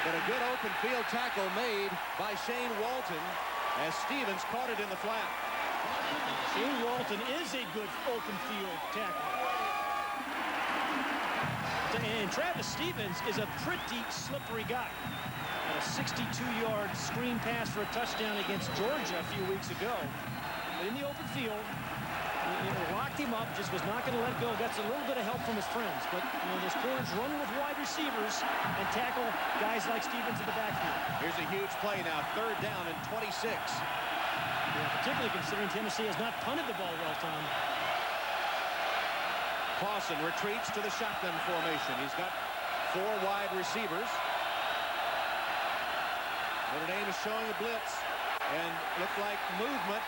But a good open field tackle made by Shane Walton as Stevens caught it in the flat. Shane Walton is a good open field tackle. And Travis Stevens is a pretty slippery guy. A 62-yard screen pass for a touchdown against Georgia a few weeks ago. But in the open field, locked him up, just was not going to let go. Got a little bit of help from his friends. But, those corners run with wide receivers and tackle guys like Stevens in the backfield. Here's a huge play now. 3rd down and 26. Yeah, particularly considering Tennessee has not punted the ball well, Tom. Clausen retreats to the shotgun formation. He's got 4 wide receivers. Notre Dame is showing a blitz and looked like movement.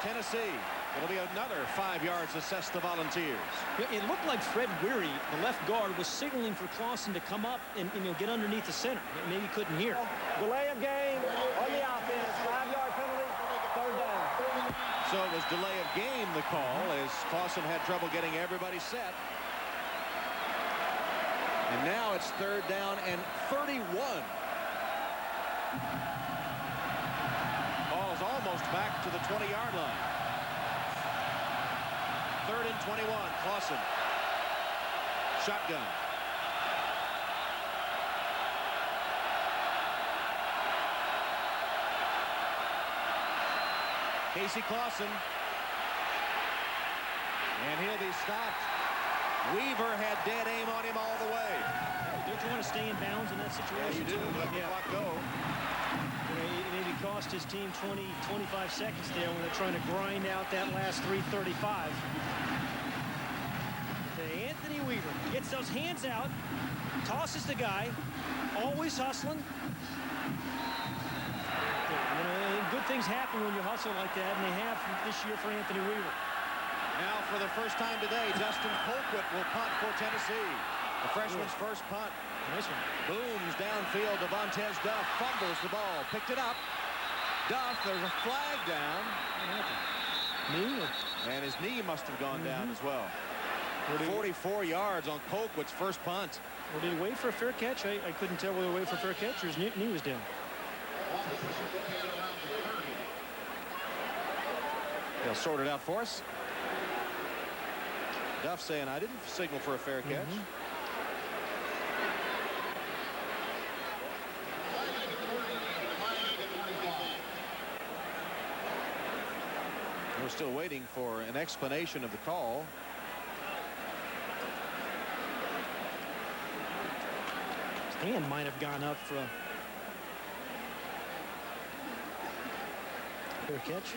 Tennessee. It'll be another 5 yards assessed the Volunteers. It looked like Fred Weary, the left guard, was signaling for Clausen to come up and get underneath the center. Maybe he couldn't hear. Delay of game on the offense. 5-yard penalty. 3rd down. So it was delay of game the call as Clausen had trouble getting everybody set. And now it's 3rd down and 31. Ball's almost back to the 20-yard line. 3rd and 21. Clausen. Shotgun. Casey Clausen. And he'll be stopped. Weaver had dead aim on him all the way. Don't you want to stay in bounds in that situation? Yeah, you do. Let the clock go. It maybe cost his team 20, 25 seconds there when they're trying to grind out that last 3:35. Anthony Weaver gets those hands out, tosses the guy, always hustling. Good things happen when you hustle like that, and they have this year for Anthony Weaver. Now for the first time today, Dustin Colquitt will punt for Tennessee. The freshman's first punt. Nice one. Booms downfield. Devontae Duff fumbles the ball. Picked it up. Duff, there's a flag down. Knee? And his knee must have gone down as well. 44 yards on Colquitt's first punt. Well, did he wait for a fair catch? I couldn't tell whether he waited for a fair catch or his knee was down. They'll sort it out for us. Duff saying, I didn't signal for a fair catch. We're still waiting for an explanation of the call. His hand might have gone up for a fair catch.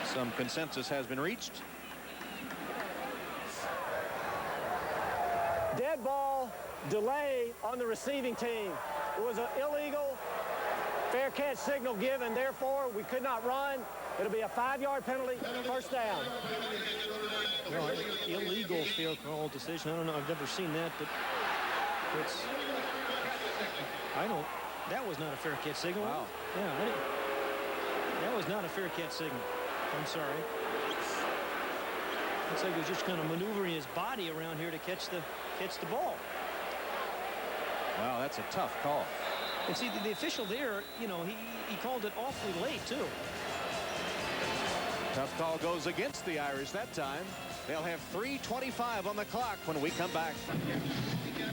Some consensus has been reached. Dead ball, delay on the receiving team. It was an illegal fair catch signal given. Therefore, we could not run. It'll be a 5-yard penalty, 1st down. Well, illegal field goal decision. I don't know. I've never seen that, but it's. That was not a fair catch signal. Wow. Yeah, that was not a fair catch signal. I'm sorry. Looks like he was just kind of maneuvering his body around here to catch the ball. Wow, that's a tough call. And see, the official there, he called it awfully late too. Tough call goes against the Irish that time. They'll have 3:25 on the clock when we come back.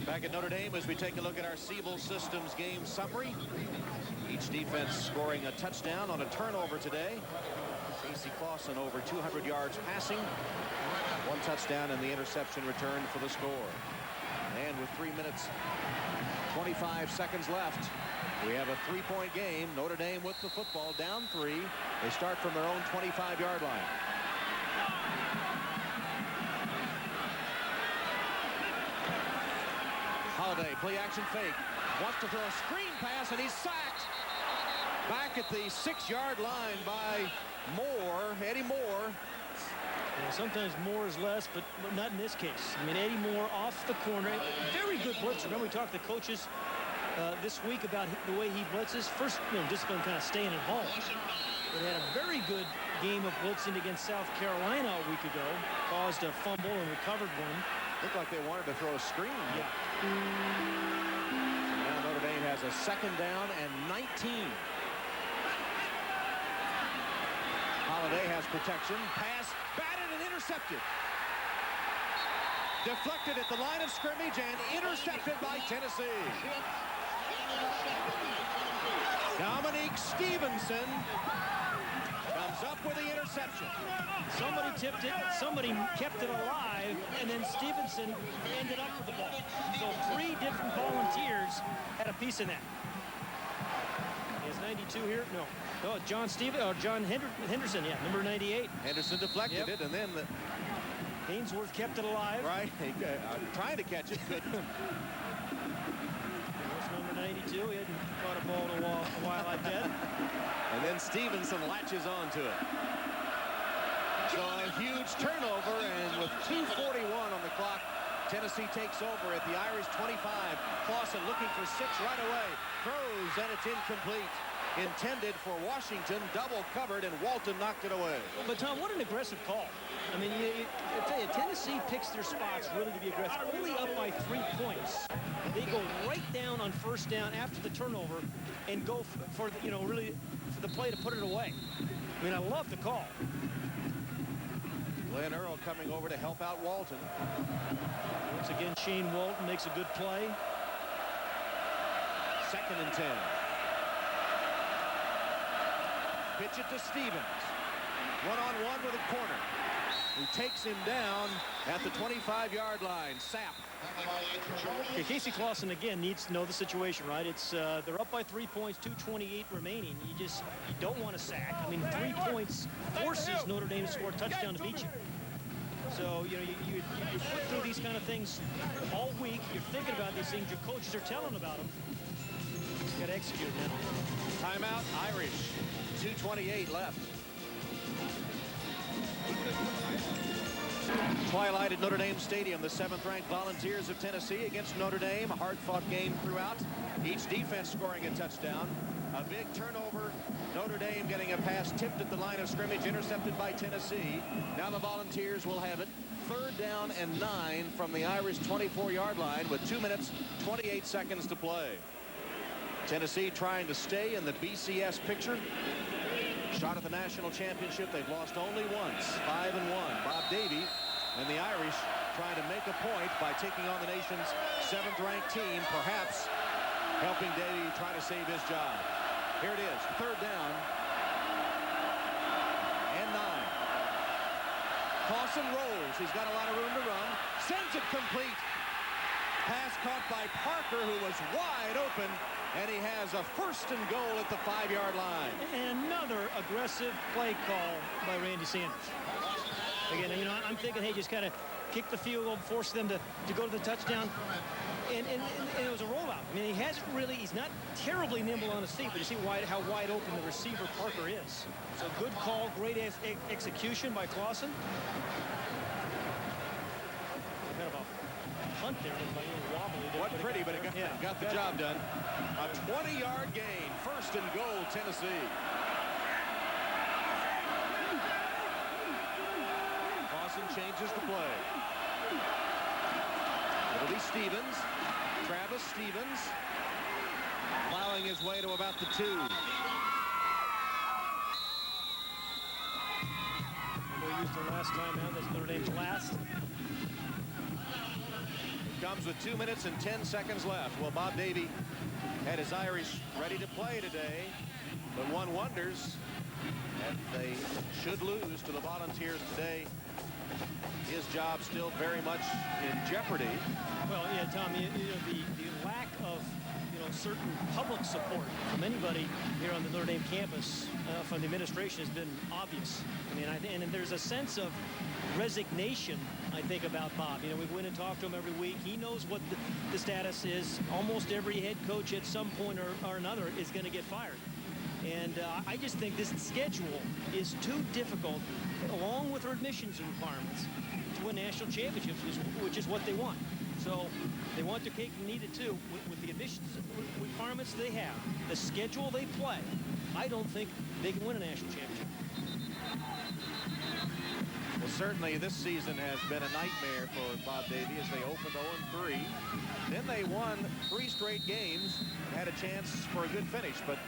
Back at Notre Dame as we take a look at our Siebel Systems game summary. Each defense scoring a touchdown on a turnover today. Casey Clausen over 200 yards passing. 1 touchdown and the interception return for the score. And with 3 minutes, 25 seconds left, we have a 3-point game. Notre Dame with the football, down 3. They start from their own 25-yard line. Holiday, play action fake. Wants to throw a screen pass, and he's sacked. Back at the 6-yard line by Moore, Eddie Moore. Yeah, sometimes more is less, but not in this case. I mean, Eddie Moore off the corner. Very good blitzer. Remember, we talked to coaches this week about the way he blitzes. First, discipline kind of staying at home. But had a very good game of blitzing against South Carolina a week ago. Caused a fumble and recovered one. Looked like they wanted to throw a screen. Yeah. Now Notre Dame has a 2nd down and 19. Holiday has protection. Pass, batted and intercepted. Deflected at the line of scrimmage and intercepted by Tennessee. Dominique Stevenson comes up with the interception. Somebody tipped it, somebody kept it alive, and then Stevenson ended up with the ball. So 3 different volunteers had a piece in that. Is 92 here? No. Oh, John Henderson, yeah, number 98. Henderson deflected it, and then Ainsworth kept it alive. Right, trying to catch it, couldn't. That's number 92. He hadn't caught a ball in a while like that. And then Stevenson latches onto it. So a huge turnover, and with 2:41 on the clock, Tennessee takes over at the Irish 25. Clausen looking for 6 right away. Throws, and it's incomplete. Intended for Washington, double covered, and Walton knocked it away. But Tom, what an aggressive call. I mean, I tell you, Tennessee picks their spots really to be aggressive. Only up by 3 points. They go right down on 1st down after the turnover and go for really for the play to put it away. I mean, I love the call. Glenn Earl coming over to help out Walton. Once again, Shane Walton makes a good play. 2nd and 10. Pitch it to Stevens. One-on-one with a corner. He takes him down at the 25-yard line. Sapp. Okay, Casey Clausen again needs to know the situation, right? It's they're up by 3 points, 2:28 remaining. You don't want to sack. I mean, 3 points forces Notre Dame to score a touchdown to beat you. So you put through these kind of things all week. You're thinking about these things. Your coaches are telling about them. You got to execute now. Timeout, Irish. 2:28 left. Twilight at Notre Dame Stadium. The 7th-ranked Volunteers of Tennessee against Notre Dame. A hard-fought game throughout. Each defense scoring a touchdown. A big turnover. Notre Dame getting a pass tipped at the line of scrimmage, intercepted by Tennessee. Now the Volunteers will have it. 3rd down and 9 from the Irish 24-yard line with 2 minutes, 28 seconds to play. Tennessee trying to stay in the BCS picture. Shot at the national championship. They've lost only once, 5-1. Bob Davie and the Irish trying to make a point by taking on the nation's 7th-ranked team, perhaps helping Davie try to save his job. Here it is, 3rd down and 9. Clausen rolls. He's got a lot of room to run. Sends it complete. Pass caught by Parker, who was wide open. And he has a 1st and goal at the 5-yard line. And another aggressive play call by Randy Sanders. Again, I'm thinking, hey, just kind of kick the field goal, force them to go to the touchdown. And it was a rollout. I mean, he's not terribly nimble on his feet, but you see how wide open the receiver Parker is. So good call, great execution by Clausen. Kind of a punt there, wobbly. Wasn't pretty, but it got the job done. A 20-yard gain, 1st and goal, Tennessee. Clausen changes the play. It'll be Stevens, Travis Stevens, plowing his way to about the 2. They used their last time out. That's Notre Dame's last. comes with 2 minutes and 10 seconds left. Well, Bob Davie had his Irish ready to play today, but one wonders if they should lose to the Volunteers today, his job still very much in jeopardy. Well, yeah, Tom, the lack of certain public support from anybody here on the Notre Dame campus from the administration has been obvious. I mean, and there's a sense of resignation, I think, about Bob. We go in and talk to him every week. He knows what the status is. Almost every head coach at some point or another is going to get fired. And I just think this schedule is too difficult, along with their admissions requirements, to win national championships, which is what they want. So they want their cake and eat it too. With the admissions requirements they have, the schedule they play, I don't think they can win a national championship. Well, certainly this season has been a nightmare for Bob Davie as they opened 0-3. Then they won 3 straight games and had a chance for a good finish, but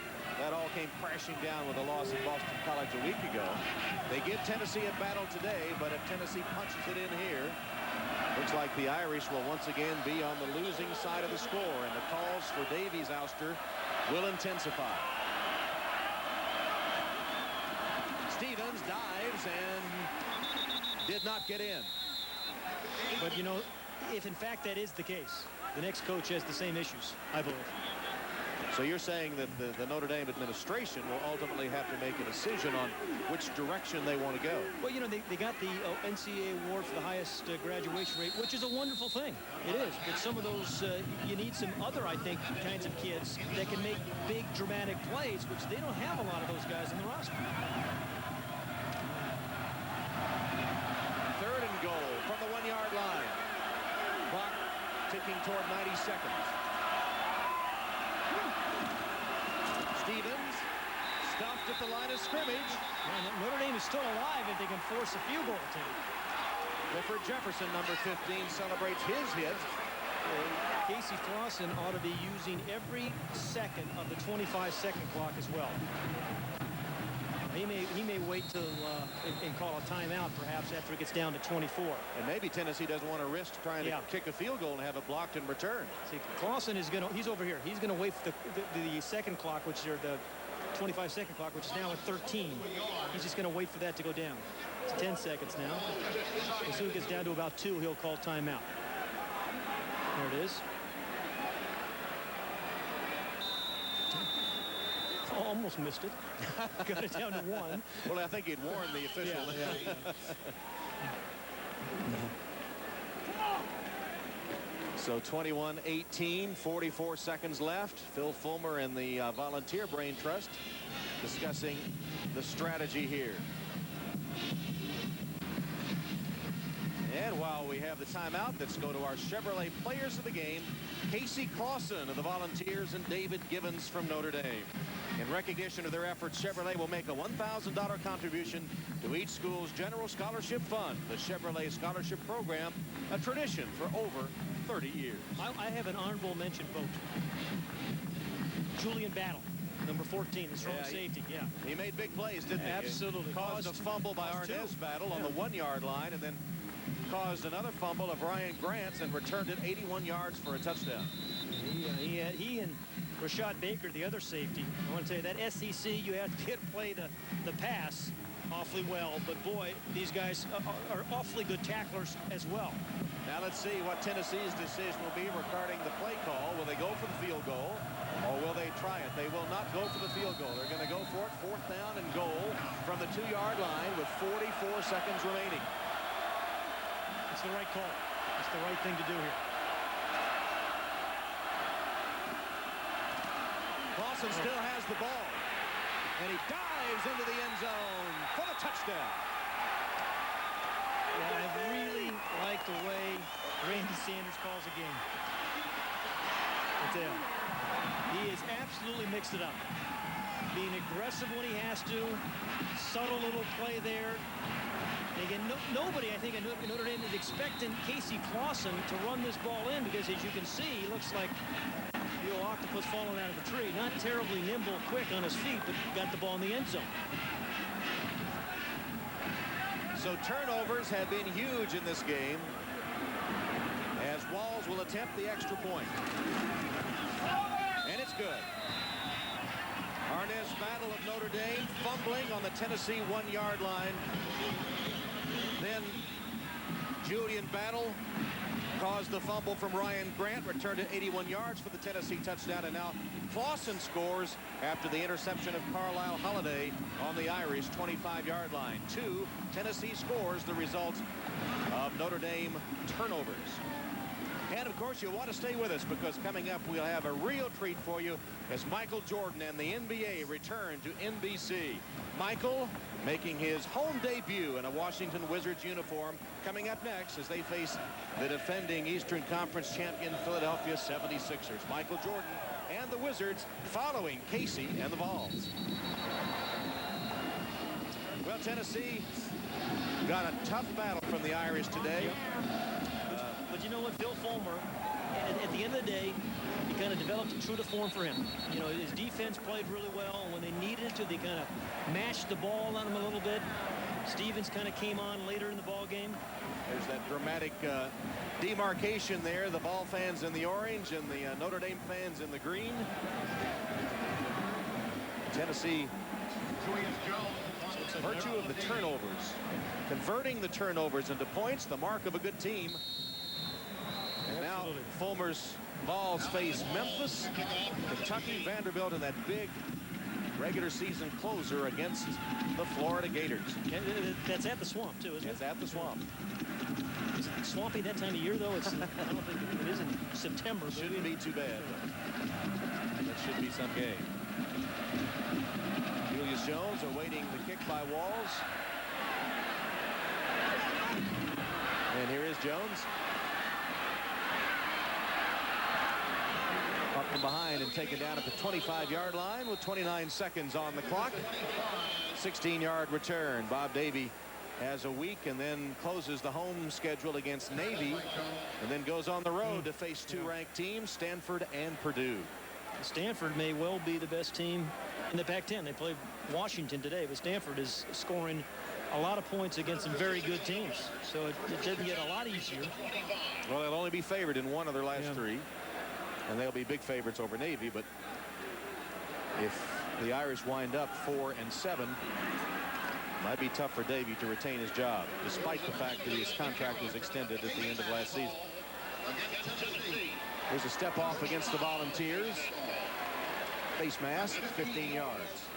that all came crashing down with a loss at Boston College a week ago. They give Tennessee a battle today, but if Tennessee punches it in here, looks like the Irish will once again be on the losing side of the score, and the calls for Davie's ouster will intensify. Stevens dives and did not get in. But, if in fact that is the case, the next coach has the same issues, I believe. So you're saying that the Notre Dame administration will ultimately have to make a decision on which direction they want to go. Well, they got the NCAA award for the highest graduation rate, which is a wonderful thing. It is. But some of those, you need some other, I think, kinds of kids that can make big, dramatic plays, which they don't have a lot of those guys in the roster. 3rd and goal from the 1-yard line. Clock ticking toward 90 seconds. Stevens stuffed at the line of scrimmage. Yeah, Notre Dame is still alive if they can force a field goal attempt. Clifford Jefferson, number 15, celebrates his hit. Casey Clausen ought to be using every second of the 25-second clock as well. He may wait till and call a timeout perhaps after it gets down to 24. And maybe Tennessee doesn't want to risk trying to kick a field goal and have it blocked in return. See, Clausen is he's over here. He's going to wait for the second clock, which is the 25-second clock, which is now at 13. He's just going to wait for that to go down. It's 10 seconds now. As soon as it gets down to about 2, he'll call timeout. There it is. Almost missed it. Got it down to 1. Well, I think he'd warned the official. Yeah. So 21-18, 44 seconds left. Phil Fulmer and the Volunteer Brain Trust discussing the strategy here. And while we have the timeout, let's go to our Chevrolet players of the game. Casey Clausen of the Volunteers and David Givens from Notre Dame. In recognition of their efforts, Chevrolet will make a $1,000 contribution to each school's general scholarship fund, the Chevrolet Scholarship Program, a tradition for over 30 years. I have an honorable mention vote. Julian Battle, number 14, the strong safety. Yeah, he made big plays, didn't he? Absolutely. Caused a fumble by Arnez Battle on the 1-yard line, and then caused another fumble of Ryan Grant and returned it 81 yards for a touchdown. He and Rashad Baker, the other safety. I want to tell you, that SEC, you have to play the pass awfully well. But, boy, these guys are awfully good tacklers as well. Now let's see what Tennessee's decision will be regarding the play call. Will they go for the field goal, or will they try it? They will not go for the field goal. They're going to go for it, 4th down and goal from the 2-yard line with 44 seconds remaining. It's the right call. It's the right thing to do here. Clausen still has the ball, and he dives into the end zone for the touchdown. Yeah, I really like the way Randy Sanders calls a game. I tell you, he has absolutely mixed it up. Being aggressive when he has to, subtle little play there. And again, nobody, I think, at Notre Dame is expecting Casey Clausen to run this ball in because, as you can see, he looks like the old octopus falling out of the tree. Not terribly nimble, quick on his feet, but got the ball in the end zone. So turnovers have been huge in this game as Walls will attempt the extra point. And it's good. Arnaz Battle of Notre Dame fumbling on the Tennessee 1-yard line. Then Julian Battle caused the fumble from Ryan Grant, returned it 81 yards for the Tennessee touchdown, and now Clausen scores after the interception of Carlisle Holiday on the Irish 25-yard line. 2 Tennessee scores, the result of Notre Dame turnovers. And of course, you'll want to stay with us, because coming up we'll have a real treat for you as Michael Jordan and the NBA return to NBC. Michael making his home debut in a Washington Wizards uniform, coming up next as they face the defending Eastern Conference champion Philadelphia 76ers. Michael Jordan and the Wizards following Casey and the Vols. Well, Tennessee got a tough battle from the Irish today. But you know what, Phil Fulmer, at the end of the day, he kind of developed a true to form for him. You know, his defense played really well. When they needed to, they kind of mashed the ball on him a little bit. Stevens kind of came on later in the ball game. There's that dramatic demarcation there. The Vol fans in the orange and the Notre Dame fans in the green. Tennessee, virtue of the turnovers, converting the turnovers into points, the mark of a good team. And now Fulmer's Vols face Memphis, Kentucky, Vanderbilt in that big regular season closer against the Florida Gators. And that's at the Swamp, too, isn't it? It's at the Swamp. Is it swampy that time of year, though? It's, I don't think it is in September. Shouldn't be too bad. That should be some game. Julius Jones awaiting the kick by Walls. And here is Jones. Up from behind and taken down at the 25-yard line with 29 seconds on the clock. 16-yard return. Bob Davie has a week and then closes the home schedule against Navy and then goes on the road to face 2 ranked teams, Stanford and Purdue. Stanford may well be the best team in the Pac-10. They played Washington today, but Stanford is scoring a lot of points against some very good teams. So it didn't get a lot easier. Well, they'll only be favored in 1 of their last 3. And they'll be big favorites over Navy. But if the Irish wind up 4-7, might be tough for Davie to retain his job, despite the fact that his contract was extended at the end of last season. There's a step off against the Volunteers. Face mask, 15 yards.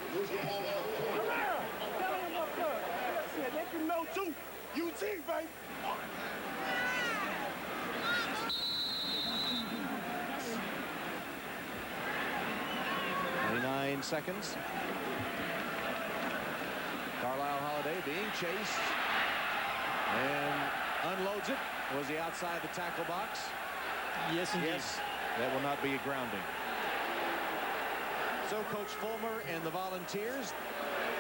Let them know too. UT, baby. 29 seconds. Carlisle Holiday being chased and unloads it. Was he outside the tackle box? Yes, indeed. Yes, that will not be a grounding. So Coach Fulmer and the Volunteers,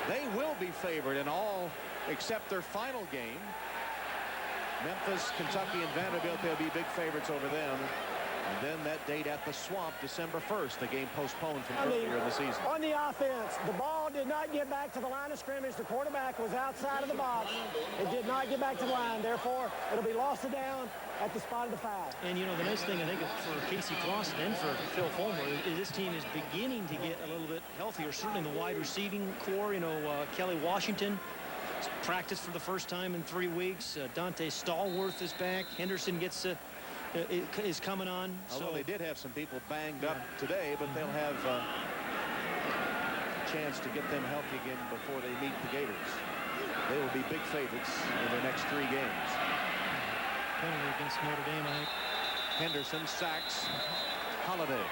they will be favored in all except their final game. Memphis, Kentucky, and Vanderbilt, they'll be big favorites over them. And then that date at the Swamp, December 1st, the game postponed from earlier in the season. On the offense, the ball did not get back to the line of scrimmage. The quarterback was outside of the box. It did not get back to the line. Therefore, it'll be lost to down at the spot of the foul. And, you know, the nice thing, I think, for Casey Clausen and for Phil Fulmer is this team is beginning to get a little bit healthier. Certainly the wide receiving core, you know, Kelly Washington practiced for the first time in 3 weeks. Dante Stallworth is back. Henderson gets is coming on. Although they did have some people banged up today, but they'll have a chance to get them healthy again before they meet the Gators. They will be big favorites in their next 3 games. Penalty against Notre Dame, I think. Henderson sacks Holiday.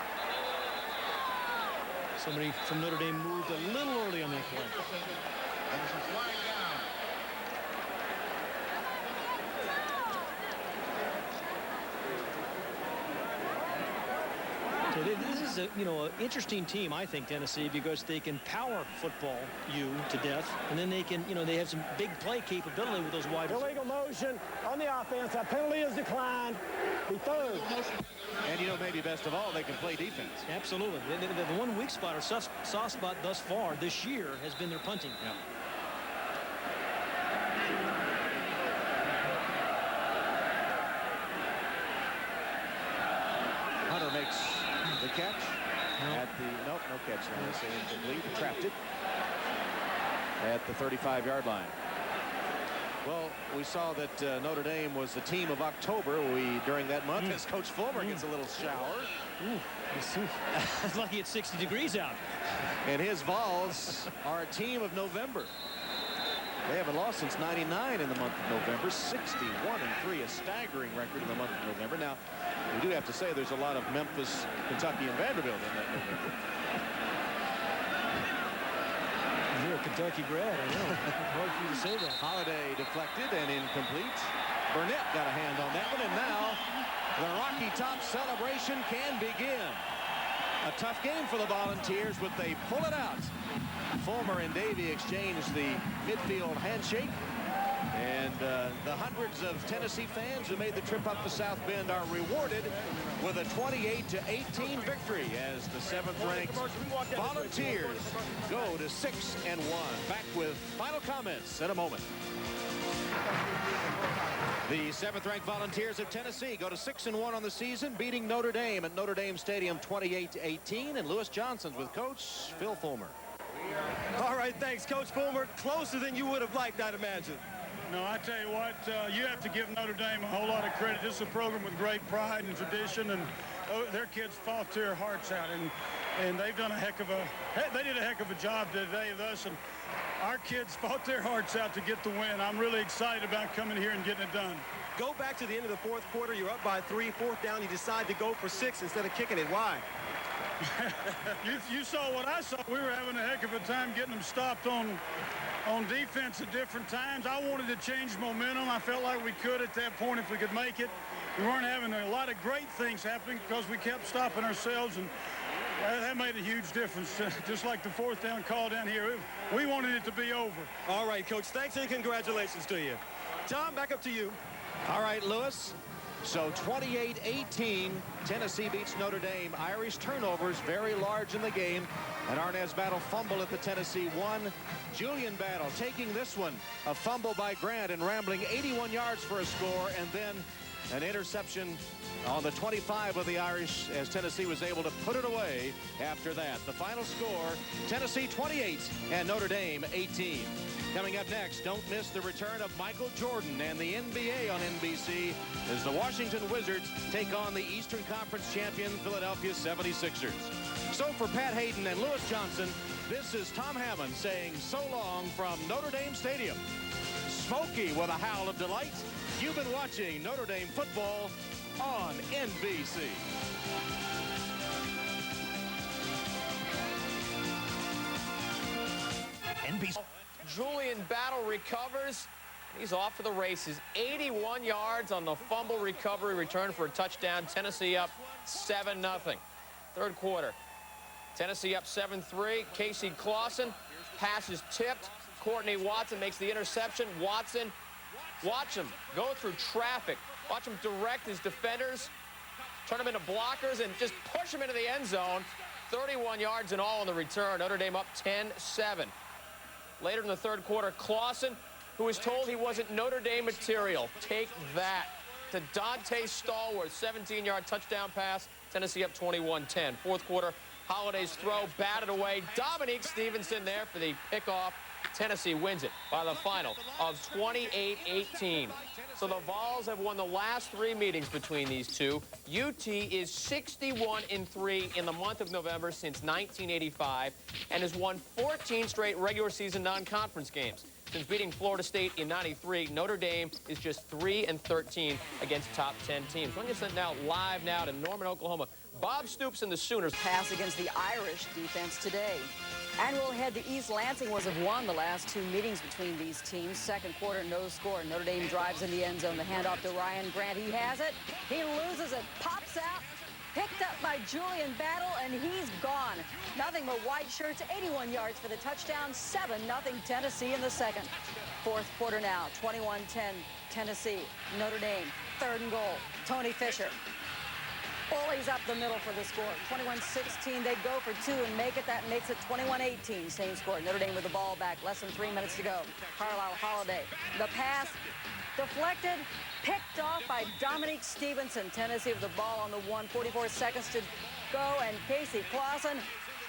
Somebody from Notre Dame moved a little early on that play. So this is a, you know, an interesting team, I think, Tennessee, because they can power football you to death, and then they can, you know, they have some big play capability with those wide receivers. Illegal motion on the offense. That penalty is declined. Be third. And, you know, maybe best of all, they can play defense. Absolutely. The one weak spot or soft spot thus far this year has been their punting. Yeah. catch at the, nope, no catch. Now they say incomplete. Trapped it at the 35-yard line. Well, we saw that Notre Dame was the team of October. During that month, as Coach Fulmer gets a little shower. It's lucky it's 60 degrees out. And his Vols are a team of November. They haven't lost since '99 in the month of November. 61-3, a staggering record in the month of November. Now, we do have to say there's a lot of Memphis, Kentucky, and Vanderbilt in that November. You're a Kentucky grad, I know. Hard for you to say that. Holiday deflected and incomplete. Burnett got a hand on that one, and now the Rocky Top celebration can begin. A tough game for the Volunteers, but they pull it out. Fulmer and Davey exchange the midfield handshake. And the hundreds of Tennessee fans who made the trip up to South Bend are rewarded with a 28-18 victory as the 7th-ranked Volunteers go to 6-1. Back with final comments in a moment. The 7th-ranked Volunteers of Tennessee go to 6-1 on the season, beating Notre Dame at Notre Dame Stadium 28-18. And Lewis Johnson's with Coach Phil Fulmer. All right, thanks, Coach Fulmer. Closer than you would have liked, I'd imagine. No, I tell you what, you have to give Notre Dame a whole lot of credit. This is a program with great pride and tradition, and their kids fought their hearts out, and they've done they did a heck of a job today with us, and our kids fought their hearts out to get the win. I'm really excited about coming here and getting it done. Go back to the end of the 4th quarter. You're up by 3, 4th down. You decide to go for 6 instead of kicking it. Why? You saw what I saw. We were having a heck of a time getting them stopped on defense at different times. I wanted to change momentum. I felt like we could at that point if we could make it. We weren't having a lot of great things happening because we kept stopping ourselves, and that made a huge difference. Just like the 4th down call down here. We wanted it to be over. All right, Coach. Thanks and congratulations to you. Tom, back up to you. All right, Lewis. So 28-18, Tennessee beats Notre Dame. Irish turnovers very large in the game. And Arnaz Battle fumble at the Tennessee 1. Julian Battle taking this one. A fumble by Grant and rambling 81 yards for a score. And then an interception on the 25 of the Irish as Tennessee was able to put it away after that. The final score, Tennessee 28 and Notre Dame 18. Coming up next, don't miss the return of Michael Jordan and the NBA on NBC as the Washington Wizards take on the Eastern Conference champion Philadelphia 76ers. So for Pat Hayden and Lewis Johnson, this is Tom Hammond saying so long from Notre Dame Stadium. Smoky with a howl of delight. You've been watching Notre Dame football on NBC. NBC. Julian Battle recovers. He's off to the races. 81 yards on the fumble recovery return for a touchdown. Tennessee up 7-0. 3rd quarter. Tennessee up 7-3. Casey Clausen. Pass is tipped. Courtney Watson makes the interception. Watson, watch him go through traffic. Watch him direct his defenders. Turn them into blockers and just push them into the end zone. 31 yards in all on the return. Notre Dame up 10-7. Later in the 3rd quarter, Clausen, who was told he wasn't Notre Dame material. Take that. To Dante Stallworth, 17-yard touchdown pass. Tennessee up 21-10. 4th quarter, Holiday's throw batted away. Dominique Stevenson there for the pickoff. Tennessee wins it by the final of 28-18. So the Vols have won the last 3 meetings between these two. UT is 61-3 in the month of November since 1985 and has won 14 straight regular season non-conference games. Since beating Florida State in '93, Notre Dame is just 3-13 against top 10 teams. We're going to send out live now to Norman, Oklahoma. Bob Stoops and the Sooners pass against the Irish defense today. And we'll head to East Lansing, was have won the last 2 meetings between these teams. 2nd quarter, no score. Notre Dame drives in the end zone. The handoff to Ryan Grant. He has it. He loses it. Pops out. Picked up by Julian Battle, and he's gone. Nothing but white shirts. 81 yards for the touchdown. 7-0 Tennessee in the 2nd. 4th quarter now. 21-10 Tennessee. Notre Dame. 3rd and goal. Tony Fisher. Bullies up the middle for the score. 21-16. They go for 2 and make it. That makes it 21-18. Same score. Notre Dame with the ball back. Less than 3 minutes to go. Carlisle Holiday. The pass deflected. Picked off by Dominique Stevenson. Tennessee with the ball on the 1. 44 seconds to go, and Casey Clausen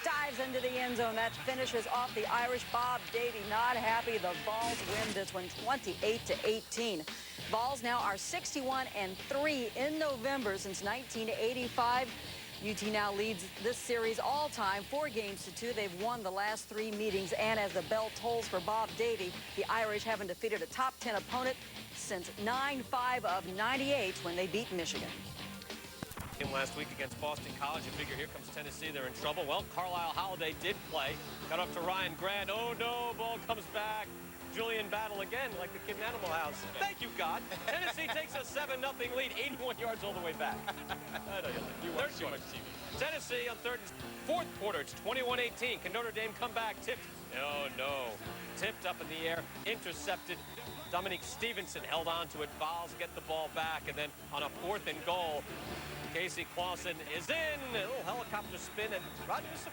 dives into the end zone. That finishes off the Irish. Bob Davie not happy. The Vols win this one 28-18. Vols now are 61-3 in November since 1985. UT now leads this series all-time 4-2. They've won the last 3 meetings, and as the bell tolls for Bob Davie, the Irish haven't defeated a top 10 opponent since 9-5 of 98 when they beat Michigan. Last week against Boston College. You figure here comes Tennessee, they're in trouble. Well, Carlisle Holiday did play. Got up to Ryan Grant. Oh no, ball comes back. Julian Battle again, like the kid in Animal House. Thank you, God. Tennessee takes a 7-0 lead, 81 yards all the way back. I know you watch too much TV. Tennessee on fourth quarter, it's 21-18. Can Notre Dame come back? Tipped. Oh no. Tipped up in the air, intercepted. Dominique Stevenson held on to it. Vols get the ball back, and then on a 4th and goal, Casey Clausen is in. A little helicopter spin, and Rogers